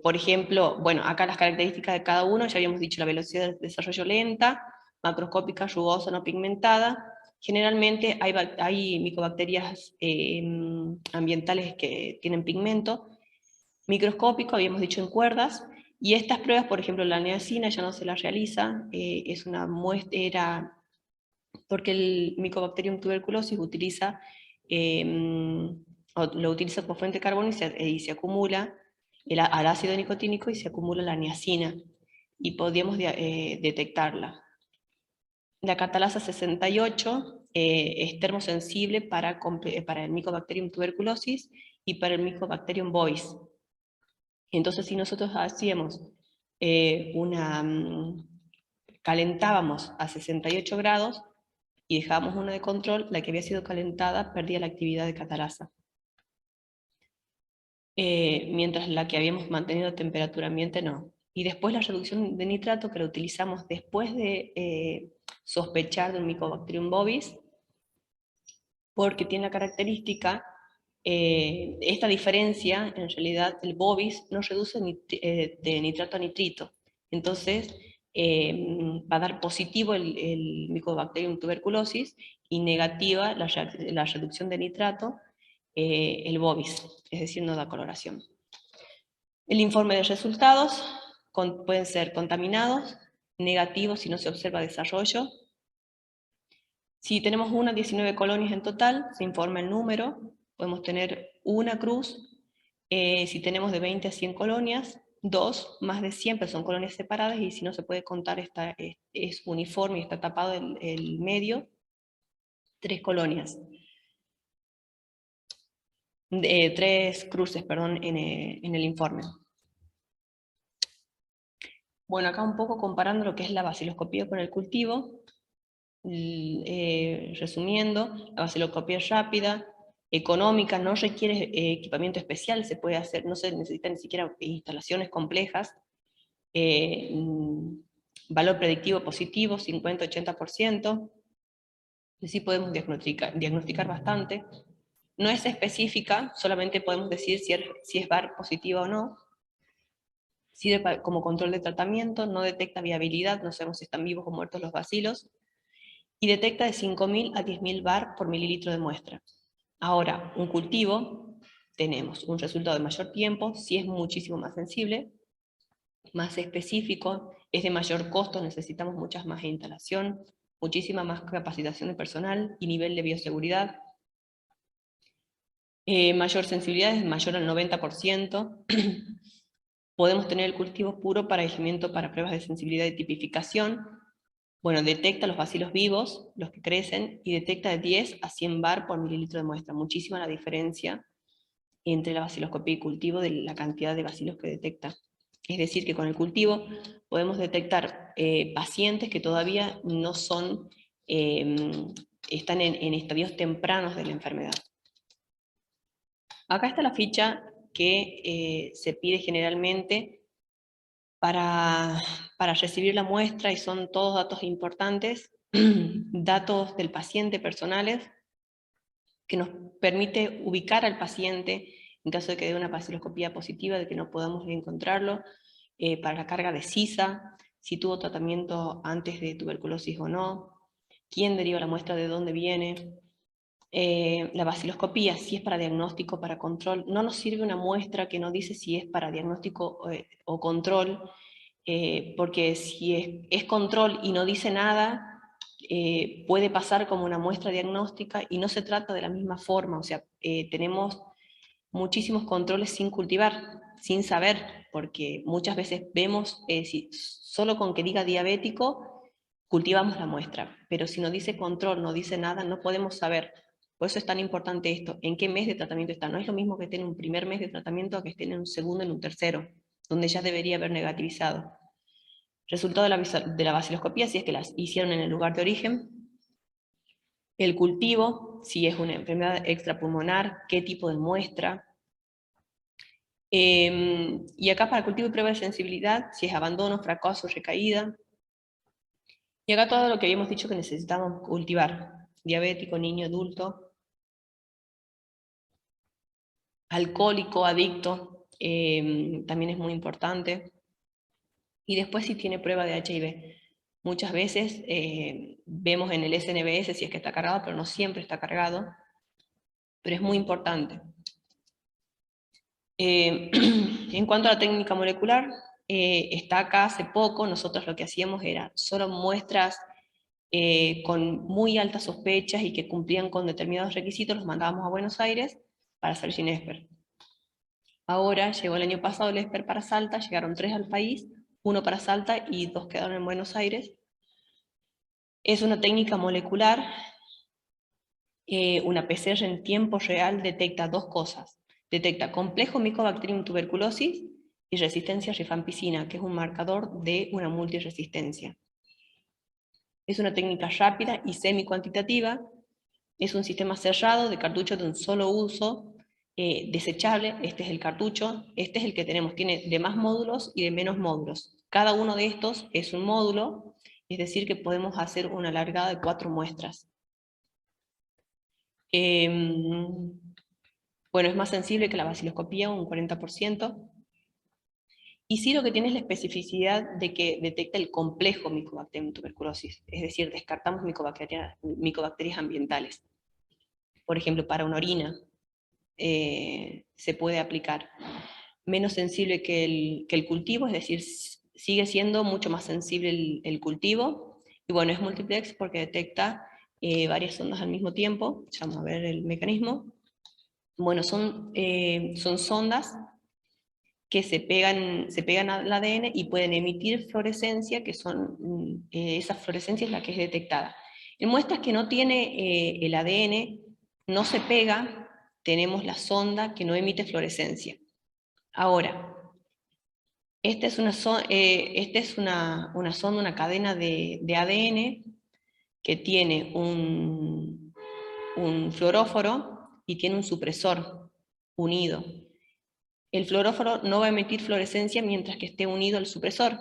Por ejemplo, bueno, acá las características de cada uno, ya habíamos dicho la velocidad de desarrollo lenta, macroscópica, rugosa, no pigmentada. Generalmente hay micobacterias ambientales que tienen pigmento. Microscópico, habíamos dicho en cuerdas, y estas pruebas, por ejemplo, la niacina ya no se la realiza, es una muestra, porque el Mycobacterium tuberculosis lo utiliza como fuente de carbono y se acumula al ácido nicotínico y se acumula la niacina, y podíamos detectarla. La catalasa 68 es termosensible para el Mycobacterium tuberculosis y para el Mycobacterium bovis. Entonces, si nosotros hacíamos calentábamos a 68 grados y dejábamos una de control, la que había sido calentada perdía la actividad de catalasa. Mientras la que habíamos mantenido a temperatura ambiente no. Y después la reducción de nitrato, que la utilizamos después de sospechar de un Mycobacterium bovis, porque tiene la característica, esta diferencia, en realidad el bovis no reduce de nitrato a nitrito. Entonces, va a dar positivo el Mycobacterium tuberculosis y negativa la reducción de nitrato, el bovis, es decir, no da coloración. El informe de resultados pueden ser contaminados, negativos si no se observa desarrollo. Si tenemos 19 colonias en total, se informa el número, podemos tener una cruz. Si tenemos de 20 a 100 colonias, 2, más de 100, pero son colonias separadas, y si no se puede contar, es uniforme y está tapado el medio, 3 colonias. 3 cruces, perdón, en el informe. Bueno, acá un poco comparando lo que es la baciloscopía con el cultivo. Resumiendo, la baciloscopía es rápida, económica, no requiere equipamiento especial, se puede hacer, no se necesitan ni siquiera instalaciones complejas. Valor predictivo positivo, 50-80%. Sí podemos diagnosticar bastante. No es específica, solamente podemos decir si es VAR positiva o no. Sirve como control de tratamiento, no detecta viabilidad, no sabemos si están vivos o muertos los bacilos, y detecta de 5.000 a 10.000 VAR por mililitro de muestra. Ahora, un cultivo, tenemos un resultado de mayor tiempo, si es muchísimo más sensible, más específico, es de mayor costo, necesitamos muchas más instalación, muchísima más capacitación de personal y nivel de bioseguridad. Mayor sensibilidad es mayor al 90%. Podemos tener el cultivo puro para aislamiento para pruebas de sensibilidad y tipificación. Bueno, detecta los bacilos vivos, los que crecen, y detecta de 10 a 100 bar por mililitro de muestra. Muchísima la diferencia entre la baciloscopía y cultivo de la cantidad de bacilos que detecta. Es decir, que con el cultivo podemos detectar pacientes que todavía no son, están en estadios tempranos de la enfermedad. Acá está la ficha que se pide generalmente para recibir la muestra, y son todos datos importantes, datos del paciente personales, que nos permite ubicar al paciente en caso de que dé una baciloscopía positiva, de que no podamos encontrarlo, para la carga de CISA, si tuvo tratamiento antes de tuberculosis o no, quién deriva la muestra, de dónde viene. La baciloscopía, si es para diagnóstico o para control. No nos sirve una muestra que no dice si es para diagnóstico o control, porque si es control y no dice nada, puede pasar como una muestra diagnóstica y no se trata de la misma forma. O sea, tenemos muchísimos controles sin cultivar, sin saber, porque muchas veces vemos, si solo con que diga diabético, cultivamos la muestra, pero si no dice control, no dice nada, no podemos saber. Por eso es tan importante esto, en qué mes de tratamiento está. No es lo mismo que esté en un primer mes de tratamiento a que esté en un segundo, en un tercero, donde ya debería haber negativizado. Resultado de la baciloscopía, si es que las hicieron en el lugar de origen. El cultivo, si es una enfermedad extrapulmonar, qué tipo de muestra. Y acá para cultivo y prueba de sensibilidad, si es abandono, fracaso, recaída. Y acá todo lo que habíamos dicho que necesitamos cultivar. Diabético, niño, adulto. Alcohólico, adicto, también es muy importante. Y después si tiene prueba de HIV. Muchas veces vemos en el SNBS si es que está cargado, pero no siempre está cargado. Pero es muy importante. En cuanto a la técnica molecular, está acá hace poco. Nosotros lo que hacíamos era solo muestras con muy altas sospechas y que cumplían con determinados requisitos, los mandábamos a Buenos Aires para hacer GINESPER. Ahora llegó el año pasado el ESPER para Salta, llegaron 3 al país, 1 para Salta y 2 quedaron en Buenos Aires. Es una técnica molecular. Una PCR en tiempo real detecta 2 cosas. Detecta complejo Mycobacterium tuberculosis y resistencia a rifampicina, que es un marcador de una multiresistencia. Es una técnica rápida y semi-cuantitativa. Es un sistema cerrado de cartucho de un solo uso, desechable. Este es el cartucho. Este es el que tenemos. Tiene de más módulos y de menos módulos. Cada uno de estos es un módulo, es decir, que podemos hacer una largada de 4 muestras. Bueno, es más sensible que la baciloscopía, un 40%. Y sí, lo que tiene es la especificidad de que detecta el complejo Mycobacterium tuberculosis, es decir, descartamos micobacterias ambientales. Por ejemplo, para una orina se puede aplicar. Menos sensible que el cultivo, es decir, sigue siendo mucho más sensible el cultivo. Y bueno, es multiplex porque detecta varias ondas al mismo tiempo. Ya vamos a ver el mecanismo. Bueno, son sondas que se pegan al ADN y pueden emitir fluorescencia, que son, esa fluorescencia es la que es detectada. En muestras que no tiene el ADN, no se pega, tenemos la sonda que no emite fluorescencia. Ahora, esta es una sonda, una cadena de ADN que tiene un fluoróforo y tiene un supresor unido. El fluoróforo no va a emitir fluorescencia mientras que esté unido al supresor.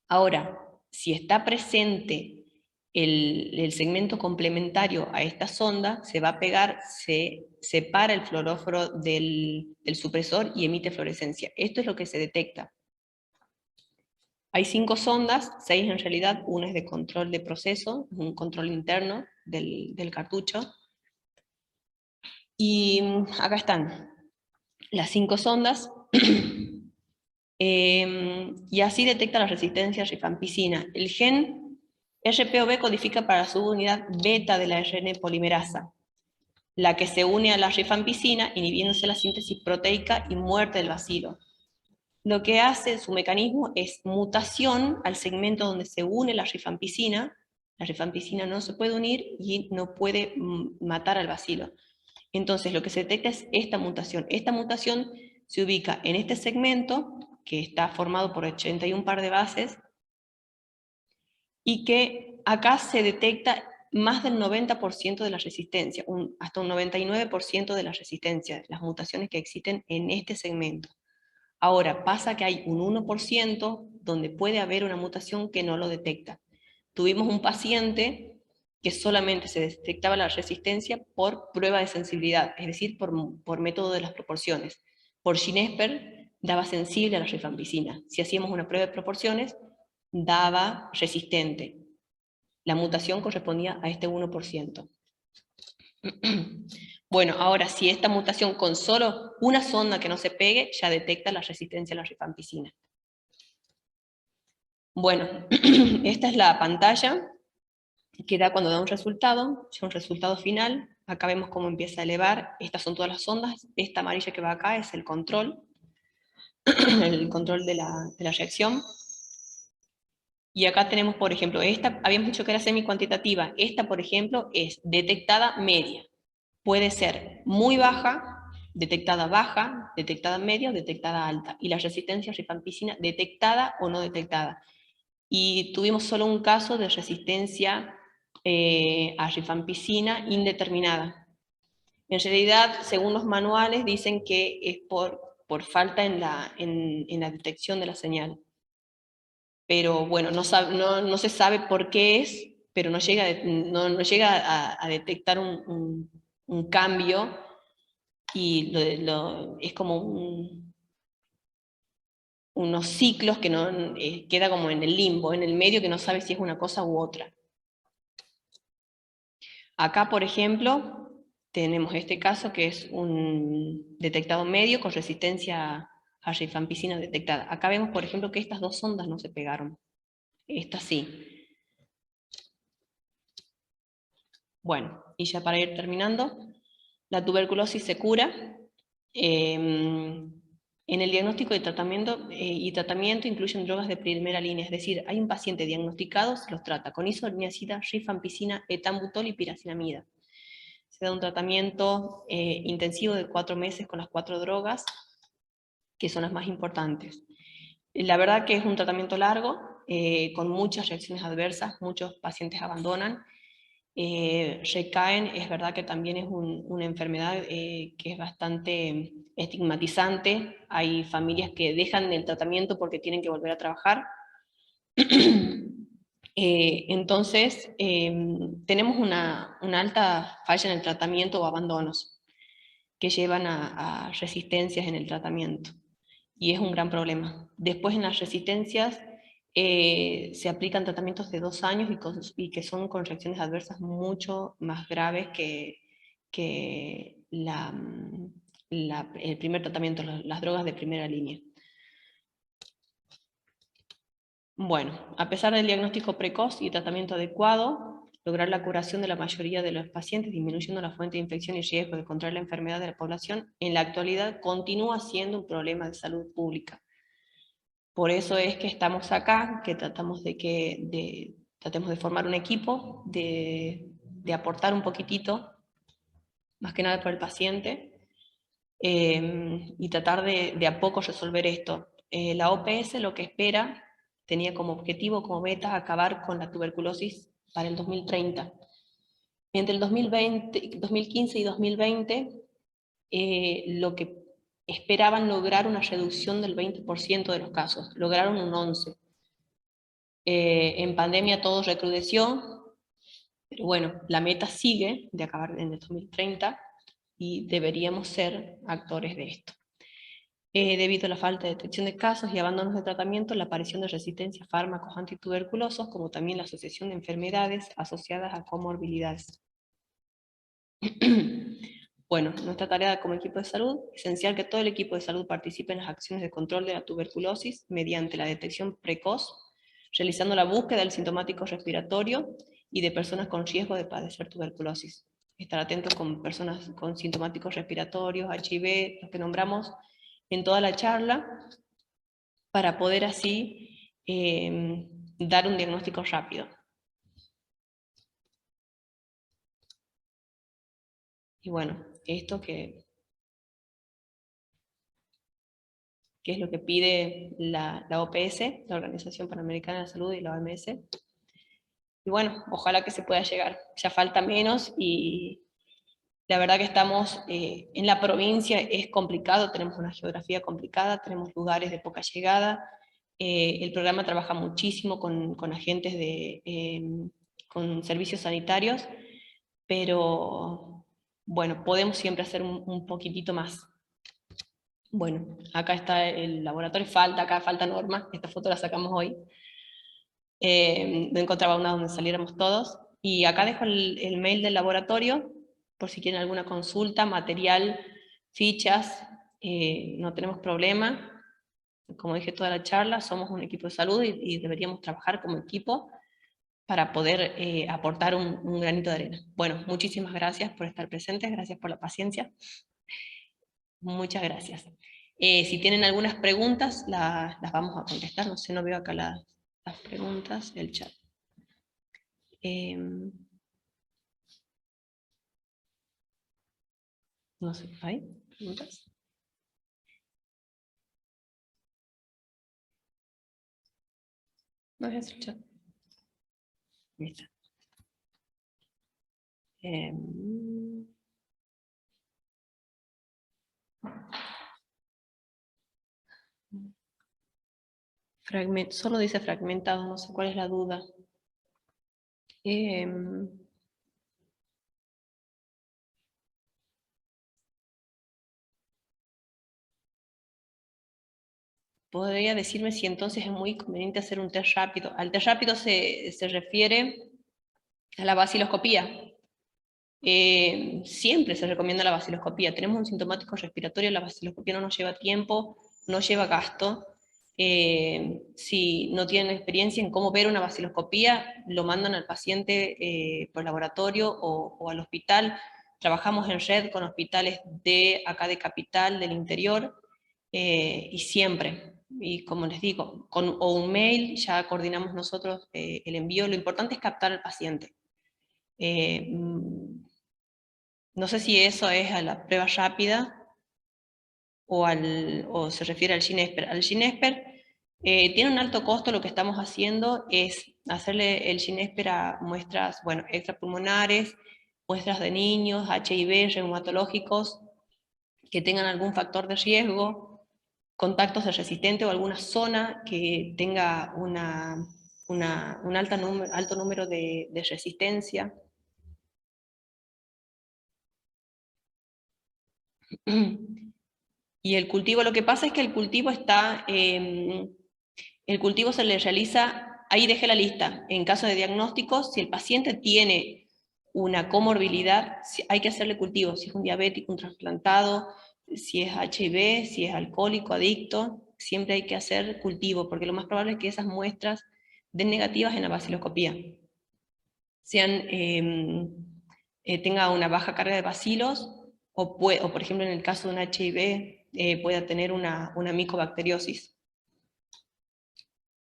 Ahora, si está presente el segmento complementario a esta sonda, se va a pegar, se separa el fluoróforo del supresor y emite fluorescencia. Esto es lo que se detecta. Hay 5 sondas, 6 en realidad, una es de control de proceso, un control interno del cartucho. Y acá están las 5 sondas. Y así detecta la resistencia a rifampicina. El gen RPOB codifica para la subunidad beta de la ARN polimerasa, la que se une a la rifampicina, inhibiéndose la síntesis proteica y muerte del bacilo. Lo que hace su mecanismo es mutación al segmento donde se une la rifampicina no se puede unir y no puede matar al bacilo. Entonces lo que se detecta es esta mutación. Esta mutación se ubica en este segmento, que está formado por 81 par de bases, y que acá se detecta más del 90% de la resistencia, hasta un 99% de la resistencia, las mutaciones que existen en este segmento. Ahora, pasa que hay un 1% donde puede haber una mutación que no lo detecta. Tuvimos un paciente que solamente se detectaba la resistencia por prueba de sensibilidad, es decir, por método de las proporciones. Por Ginespper daba sensible a la rifampicina. Si hacíamos una prueba de proporciones, daba resistente. La mutación correspondía a este 1%. Bueno, ahora si esta mutación con solo una sonda que no se pegue, ya detecta la resistencia a la rifampicina. Bueno, esta es la pantalla que da cuando da un resultado final. Acá vemos cómo empieza a elevar. Estas son todas las ondas. Esta amarilla que va acá es el control de la reacción. Y acá tenemos, por ejemplo, esta, habíamos dicho que era semi-cuantitativa. Esta, por ejemplo, es detectada media. Puede ser muy baja, detectada media o detectada alta. Y la resistencia a rifampicina detectada o no detectada. Y tuvimos solo un caso de resistencia a rifampicina indeterminada. En realidad, según los manuales, dicen que es por falta en la detección de la señal. Pero bueno, no se sabe por qué es, pero no llega, no llega a detectar un cambio y es como unos ciclos que no queda como en el limbo, en el medio, que no sabe si es una cosa u otra. Acá, por ejemplo, tenemos este caso que es un detectado medio con resistencia a rifampicina detectada. Acá vemos, por ejemplo, que estas dos ondas no se pegaron. Esta sí. Bueno, y ya para ir terminando, la tuberculosis se cura. En el diagnóstico de tratamiento incluyen drogas de primera línea, es decir, hay un paciente diagnosticado, se los trata con isoniazida, rifampicina, etambutol y piracinamida. Se da un tratamiento intensivo de 4 meses con las 4 drogas, que son las más importantes. La verdad que es un tratamiento largo, con muchas reacciones adversas, muchos pacientes abandonan, recaen. Es verdad que también es una enfermedad que es bastante estigmatizante. Hay familias que dejan el tratamiento porque tienen que volver a trabajar. Entonces, tenemos una alta falla en el tratamiento o abandonos que llevan a resistencias en el tratamiento. Y es un gran problema. Después en las resistencias se aplican tratamientos de 2 años y que son con reacciones adversas mucho más graves que el primer tratamiento, las drogas de primera línea. Bueno, a pesar del diagnóstico precoz y tratamiento adecuado, lograr la curación de la mayoría de los pacientes, disminuyendo la fuente de infección y riesgo de contraer la enfermedad de la población, en la actualidad continúa siendo un problema de salud pública. Por eso es que estamos acá, que tratemos de formar un equipo, de aportar un poquitito, más que nada por el paciente, y tratar de a poco resolver esto. La OPS lo que espera, tenía como objetivo, como meta, acabar con la tuberculosis para el 2030. Entre el 2015 y 2020, lo que esperaban lograr una reducción del 20% de los casos, lograron un 11%. En pandemia todo recrudeció, pero bueno, la meta sigue de acabar en el 2030 y deberíamos ser actores de esto. Debido a la falta de detección de casos y abandonos de tratamiento, la aparición de resistencia a fármacos antituberculosos, como también la asociación de enfermedades asociadas a comorbilidades. Bueno, nuestra tarea como equipo de salud, esencial que todo el equipo de salud participe en las acciones de control de la tuberculosis mediante la detección precoz, realizando la búsqueda del sintomático respiratorio y de personas con riesgo de padecer tuberculosis. Estar atentos con personas con sintomáticos respiratorios, HIV, los que nombramos en toda la charla, para poder así dar un diagnóstico rápido. Y bueno, esto que es lo que pide la OPS, la Organización Panamericana de la Salud, y la OMS. Y bueno, ojalá que se pueda llegar. Ya falta menos y la verdad que estamos en la provincia, es complicado, tenemos una geografía complicada, tenemos lugares de poca llegada. El programa trabaja muchísimo con agentes con servicios sanitarios, pero bueno, podemos siempre hacer un poquitito más. Bueno, acá está el laboratorio, acá falta Norma, esta foto la sacamos hoy. No encontraba una donde saliéramos todos. Y acá dejo el mail del laboratorio, por si quieren alguna consulta, material, fichas, no tenemos problema. Como dije toda la charla, somos un equipo de salud y deberíamos trabajar como equipo para poder aportar un granito de arena. Bueno, muchísimas gracias por estar presentes, gracias por la paciencia. Muchas gracias. Si tienen algunas preguntas, las vamos a contestar. No sé, no veo acá las preguntas del chat. No sé, ¿hay preguntas? No es el chat. Ahí está. Solo dice fragmentado, no sé cuál es la duda. ¿Podría decirme si entonces es muy conveniente hacer un test rápido? Al test rápido se refiere a la vaciloscopía. Siempre se recomienda la vaciloscopía. Tenemos un sintomático respiratorio, la vaciloscopía no nos lleva tiempo, no lleva gasto. Si no tienen experiencia en cómo ver una vaciloscopía, lo mandan al paciente por laboratorio o al hospital. Trabajamos en red con hospitales de acá de Capital, del interior, y siempre, y como les digo, o un mail, ya coordinamos nosotros el envío. Lo importante es captar al paciente. No sé si eso es a la prueba rápida o se refiere al Ginesper. Al Ginesper tiene un alto costo. Lo que estamos haciendo es hacerle el Ginesper a muestras, bueno, extrapulmonares, muestras de niños, HIV, reumatológicos, que tengan algún factor de riesgo, contactos de resistente o alguna zona que tenga un alto número de resistencia. Y el cultivo, lo que pasa es que el cultivo está, el cultivo se le realiza, ahí dejé la lista, en caso de diagnósticos, si el paciente tiene una comorbilidad, hay que hacerle cultivo, si es un diabético, un trasplantado, si es HIV, si es alcohólico, adicto, siempre hay que hacer cultivo, porque lo más probable es que esas muestras den negativas en la vaciloscopía. Tenga una baja carga de bacilos, o por ejemplo en el caso de un HIV pueda tener una micobacteriosis.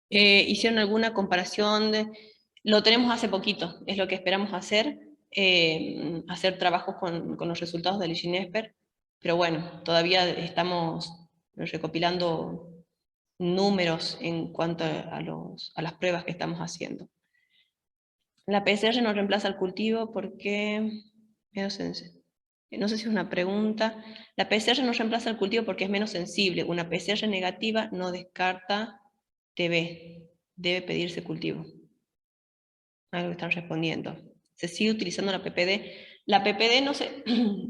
¿Hicieron alguna comparación? Lo tenemos hace poquito, es lo que esperamos hacer, hacer trabajos con los resultados del Ginesper, pero bueno, todavía estamos recopilando números en cuanto a las pruebas que estamos haciendo. La PCR no reemplaza el cultivo porque no sé si es una pregunta. La PCR no reemplaza el cultivo porque es menos sensible. Una PCR negativa no descarta TB. Debe pedirse cultivo. Algo que están respondiendo. Se sigue utilizando la PPD. La PPD no se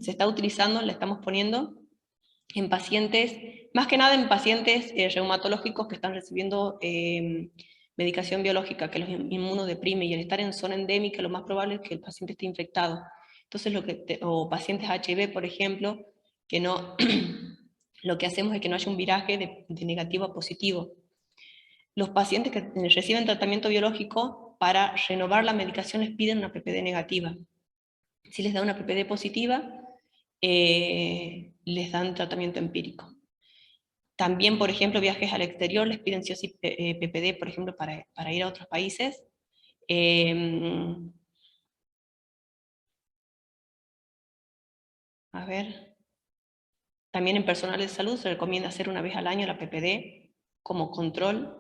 está utilizando, la estamos poniendo en pacientes, más que nada en pacientes reumatológicos que están recibiendo medicación biológica que los inmunodeprime, y al estar en zona endémica lo más probable es que el paciente esté infectado. Entonces, o pacientes HIV, por ejemplo, que no, lo que hacemos es que no haya un viraje de negativo a positivo. los pacientes que reciben tratamiento biológico, para renovar la medicación les piden una PPD negativa. Si les da una PPD positiva, les dan tratamiento empírico. También, por ejemplo, viajes al exterior les piden sí o sí PPD, por ejemplo, para ir a otros países. A ver, también en personal de salud se recomienda hacer una vez al año la PPD como control.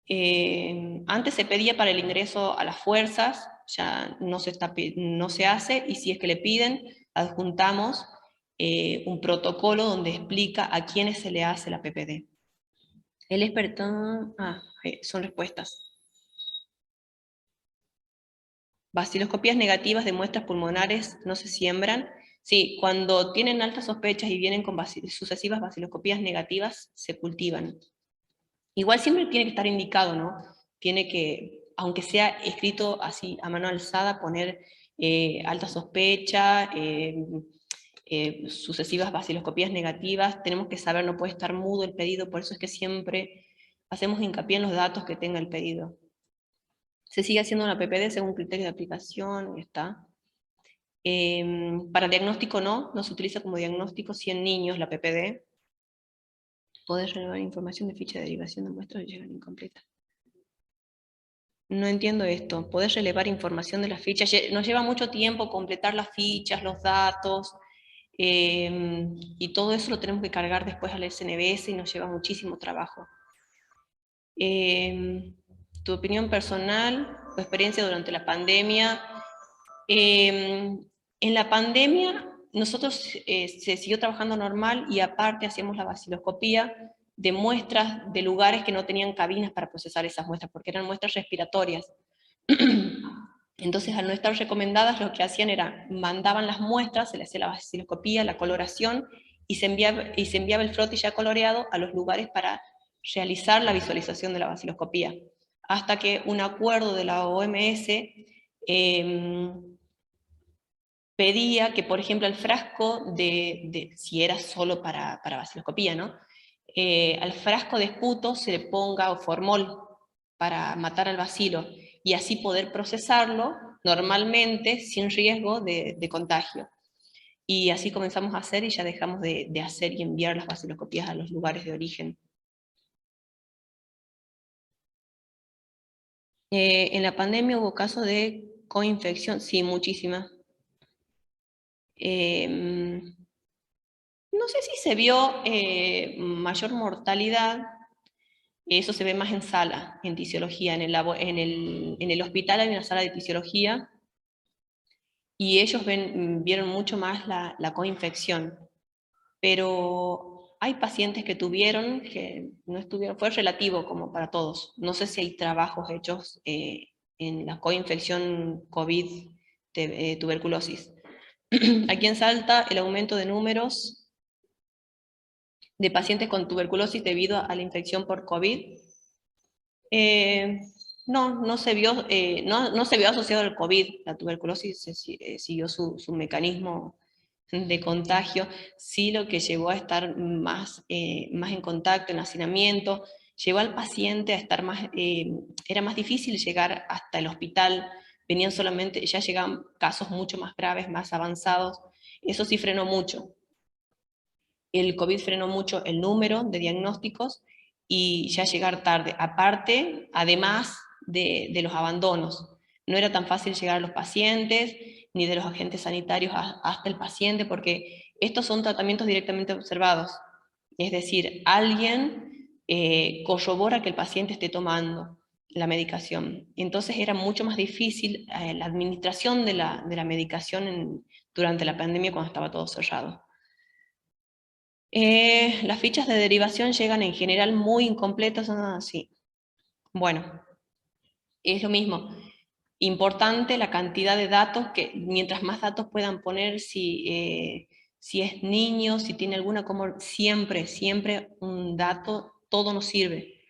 Antes se pedía para el ingreso a las fuerzas, ya no se hace, y si es que le piden, adjuntamos un protocolo donde explica a quiénes se le hace la PPD. El experto, son respuestas. Vaciloscopías negativas de muestras pulmonares no se siembran. Sí, cuando tienen altas sospechas y vienen con sucesivas vaciloscopías negativas, se cultivan. Igual siempre tiene que estar indicado, ¿no? Tiene que, aunque sea escrito así a mano alzada, poner alta sospecha, sucesivas vaciloscopías negativas. Tenemos que saber, no puede estar mudo el pedido, por eso es que siempre hacemos hincapié en los datos que tenga el pedido. Se sigue haciendo una PPD según criterio de aplicación, y está. Para diagnóstico no se utiliza como diagnóstico, si en niños la PPD. Podés relevar información de ficha de derivación de muestras que llegan incompletas. No entiendo esto. Podés relevar información de las fichas. Nos lleva mucho tiempo completar las fichas, los datos, y todo eso lo tenemos que cargar después al SNBS y nos lleva muchísimo trabajo. Tu opinión personal o experiencia durante la pandemia. En la pandemia nosotros se siguió trabajando normal y aparte hacíamos la vaciloscopía de muestras de lugares que no tenían cabinas para procesar esas muestras, porque eran muestras respiratorias. Entonces, al no estar recomendadas, lo que hacían era, mandaban las muestras, se le hacía la vaciloscopía, la coloración, y se enviaba el frotis ya coloreado a los lugares para realizar la visualización de la vaciloscopía. Hasta que un acuerdo de la OMS pedía que, por ejemplo, al frasco si era solo para vaciloscopía, ¿no? Al frasco de esputo se le ponga formol para matar al bacilo, y así poder procesarlo normalmente sin riesgo de contagio. Y así comenzamos a hacer y ya dejamos de hacer y enviar las vaciloscopías a los lugares de origen. En la pandemia hubo casos de coinfección, sí, muchísimas. No sé si se vio mayor mortalidad, eso se ve más en sala, en tisiología, en el hospital hay una sala de tisiología, y ellos vieron mucho más la coinfección, pero hay pacientes que tuvieron, que no estuvieron, fue relativo como para todos. No sé si hay trabajos hechos en la coinfección COVID, tuberculosis. Aquí en Salta, el aumento de números de pacientes con tuberculosis debido a la infección por COVID, no se vio, no se vio asociado al COVID. La tuberculosis siguió su mecanismo de contagio. Sí, lo que llevó a estar más en contacto, en hacinamiento, llevó al paciente a estar más, era más difícil llegar hasta el hospital, ya llegaban casos mucho más graves, más avanzados. Eso sí frenó mucho. El COVID frenó mucho el número de diagnósticos y ya llegar tarde. Aparte, además de los abandonos, no era tan fácil llegar a los pacientes, ni de los agentes sanitarios hasta el paciente, porque estos son tratamientos directamente observados. Es decir, alguien corrobora que el paciente esté tomando la medicación. Entonces era mucho más difícil la administración de la medicación durante la pandemia, cuando estaba todo cerrado. Las fichas de derivación llegan en general muy incompletas, sí. Bueno, es lo mismo. Importante la cantidad de datos, que mientras más datos puedan poner, si es niño, si tiene alguna siempre un dato, todo nos sirve.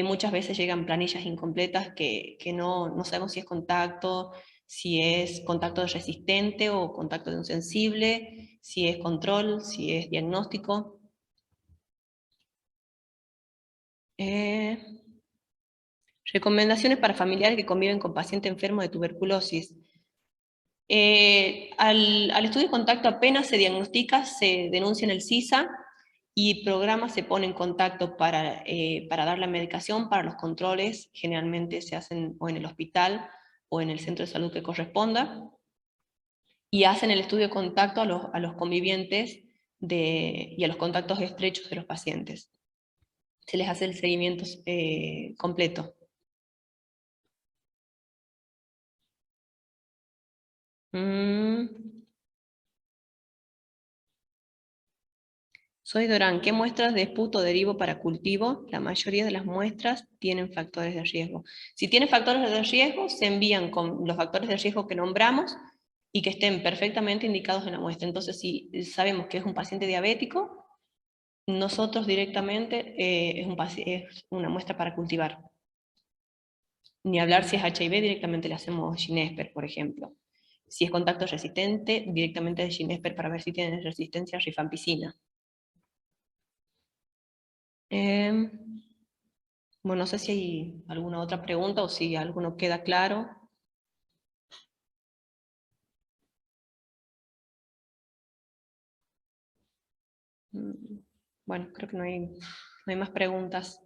Muchas veces llegan planillas incompletas que no sabemos si es contacto resistente o contacto de un sensible, si es control, si es diagnóstico. Recomendaciones para familiares que conviven con paciente enfermo de tuberculosis. Al estudio de contacto apenas se diagnostica, se denuncia en el CISA y el programa se pone en contacto para dar la medicación, para los controles, generalmente se hacen o en el hospital o en el centro de salud que corresponda, y hacen el estudio de contacto a los convivientes y a los contactos estrechos de los pacientes. Se les hace el seguimiento completo. Soy Dorán. ¿Qué muestras de esputo derivo para cultivo? La mayoría de las muestras tienen factores de riesgo. Si tienen factores de riesgo, se envían con los factores de riesgo que nombramos y que estén perfectamente indicados en la muestra. Entonces, si sabemos que es un paciente diabético, nosotros directamente es una muestra para cultivar. Ni hablar si es HIV, directamente le hacemos Ginesper, por ejemplo. Si es contacto resistente, directamente de Ginesper para ver si tiene resistencia a rifampicina. Bueno, no sé si hay alguna otra pregunta o si alguno queda claro. Bueno, creo que no hay más preguntas.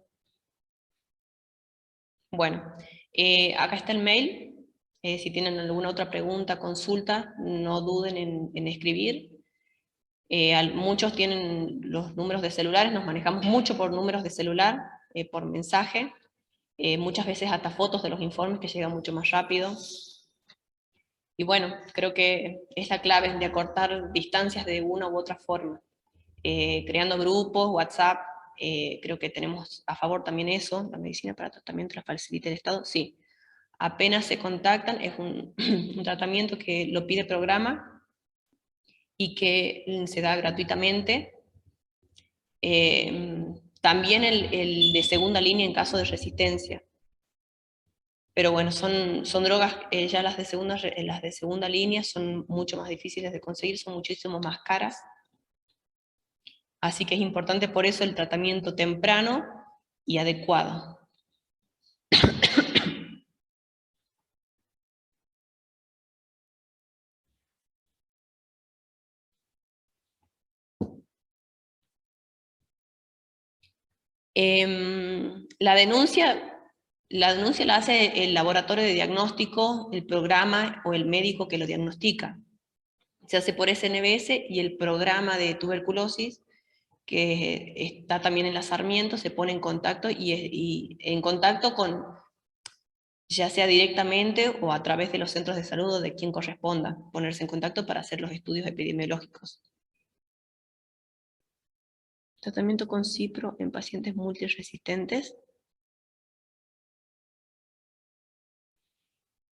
Bueno, acá está el mail. Si tienen alguna otra pregunta, consulta, no duden en escribir. Muchos tienen los números de celulares, nos manejamos mucho por números de celular, por mensaje. Muchas veces hasta fotos de los informes que llegan mucho más rápido. Y bueno, creo que es la clave de acortar distancias de una u otra forma. Creando grupos, WhatsApp, creo que tenemos a favor también eso, la medicina para tratamiento la facilita el Estado, sí. Apenas se contactan, es un, un tratamiento que lo pide programa y que se da gratuitamente. También el de segunda línea en caso de resistencia. Pero bueno, son drogas, ya las de segunda línea son mucho más difíciles de conseguir, son muchísimo más caras. Así que es importante por eso el tratamiento temprano y adecuado. La denuncia la hace el laboratorio de diagnóstico, el programa o el médico que lo diagnostica. Se hace por SNBS y el programa de tuberculosis, que está también en la Sarmiento, se pone en contacto y en contacto con, ya sea directamente o a través de los centros de salud o de quien corresponda, ponerse en contacto para hacer los estudios epidemiológicos. Tratamiento con cipro en pacientes multiresistentes.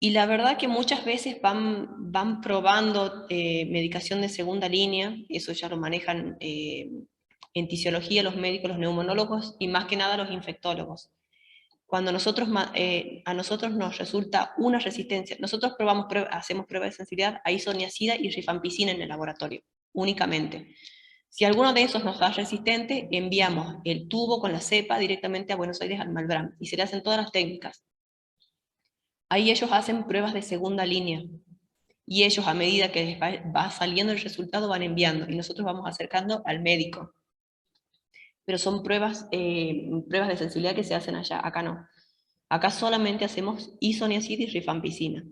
Y la verdad que muchas veces van probando medicación de segunda línea, eso ya lo manejan en tisiología los médicos, los neumonólogos y más que nada los infectólogos. Cuando a nosotros nos resulta una resistencia, nosotros hacemos pruebas de sensibilidad a isoniazida y rifampicina en el laboratorio, únicamente. Si alguno de esos nos da resistente, enviamos el tubo con la cepa directamente a Buenos Aires al Malbrán y se le hacen todas las técnicas. Ahí ellos hacen pruebas de segunda línea y ellos a medida que les va saliendo el resultado van enviando y nosotros vamos acercando al médico. Pero son pruebas de sensibilidad que se hacen allá, acá no. Acá solamente hacemos isoniazida y rifampicina.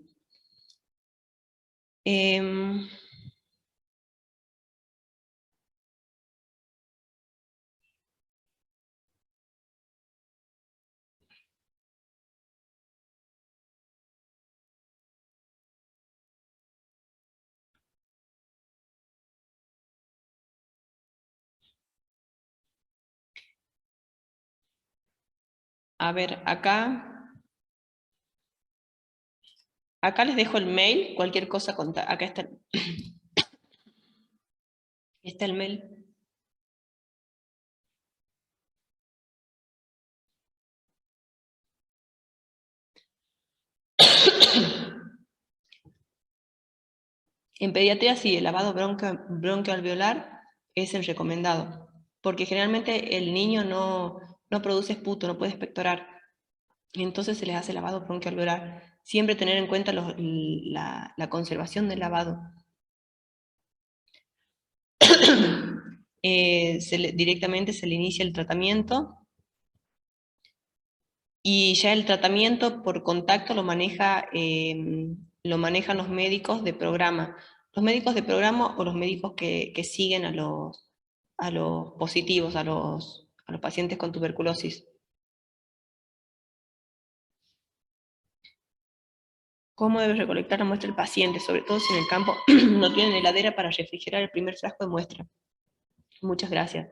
A ver, acá les dejo el mail, cualquier cosa, acá está el mail. En pediatría sí, el lavado broncoalveolar es el recomendado, porque generalmente el niño no produce esputo, no puede expectorar. Entonces se les hace lavado bronquialveolar. Siempre tener en cuenta la conservación del lavado. Directamente se le inicia el tratamiento, y ya el tratamiento por contacto lo manejan los médicos de programa. Los médicos de programa o los médicos que siguen a los positivos, a los pacientes con tuberculosis. ¿Cómo debe recolectar la muestra el paciente? Sobre todo si en el campo no tienen heladera para refrigerar el primer frasco de muestra. Muchas gracias.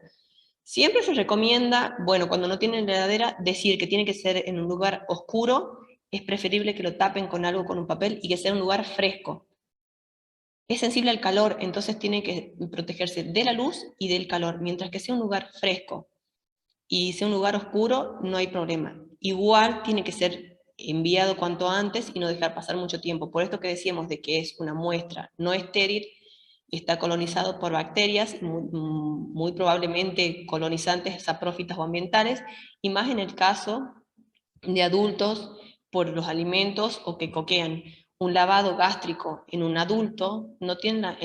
Siempre se recomienda, bueno, cuando no tienen heladera, decir que tiene que ser en un lugar oscuro. Es preferible que lo tapen con algo, con un papel, y que sea un lugar fresco. Es sensible al calor, entonces tiene que protegerse de la luz y del calor. Mientras que sea un lugar fresco y sea un lugar oscuro, no hay problema. Igual tiene que ser enviado cuanto antes y no dejar pasar mucho tiempo. Por esto que decíamos de que es una muestra no estéril, está colonizado por bacterias, muy probablemente colonizantes saprófitas o ambientales, y más en el caso de adultos por los alimentos o que coquean. Un lavado gástrico en un adulto no tiene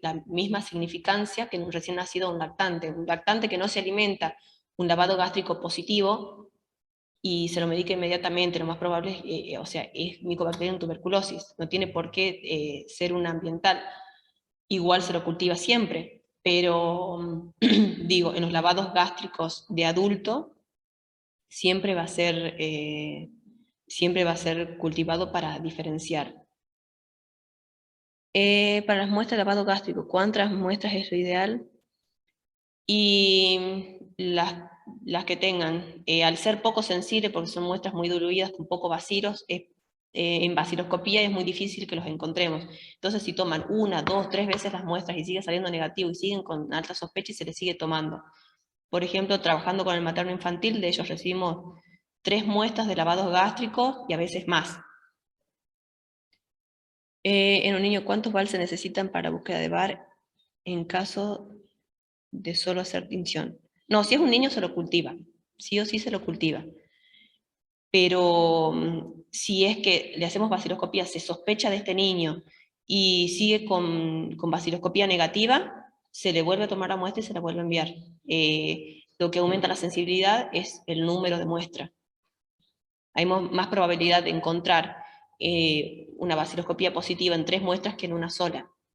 la misma significancia que en un recién nacido o un lactante. Un lactante que no se alimenta, un lavado gástrico positivo, y se lo medica inmediatamente, lo más probable es, o sea, es Mycobacterium tuberculosis, no tiene por qué ser un ambiental. Igual se lo cultiva siempre, pero digo, en los lavados gástricos de adulto siempre va a ser, siempre va a ser cultivado para diferenciar. Para las muestras de lavado gástrico, ¿cuántas muestras es lo ideal? Y las que tengan, al ser poco sensible, porque son muestras muy diluidas con poco bacilos, en baciloscopía es muy difícil que los encontremos. Entonces, si toman 1, 2, 3 veces las muestras y sigue saliendo negativo y siguen con alta sospecha, y se les sigue tomando. Por ejemplo, trabajando con el materno infantil, de ellos recibimos 3 muestras de lavados gástricos y a veces más. En un niño, ¿cuántos BAL se necesitan para búsqueda de VAR en caso de solo hacer tinción? No, si es un niño se lo cultiva, sí o sí se lo cultiva. Pero si es que le hacemos baciloscopía, se sospecha de este niño y sigue con baciloscopía negativa, se le vuelve a tomar la muestra y se la vuelve a enviar. Lo que aumenta la sensibilidad es el número de muestras. Hay más probabilidad de encontrar una baciloscopía positiva en 3 muestras que en una sola.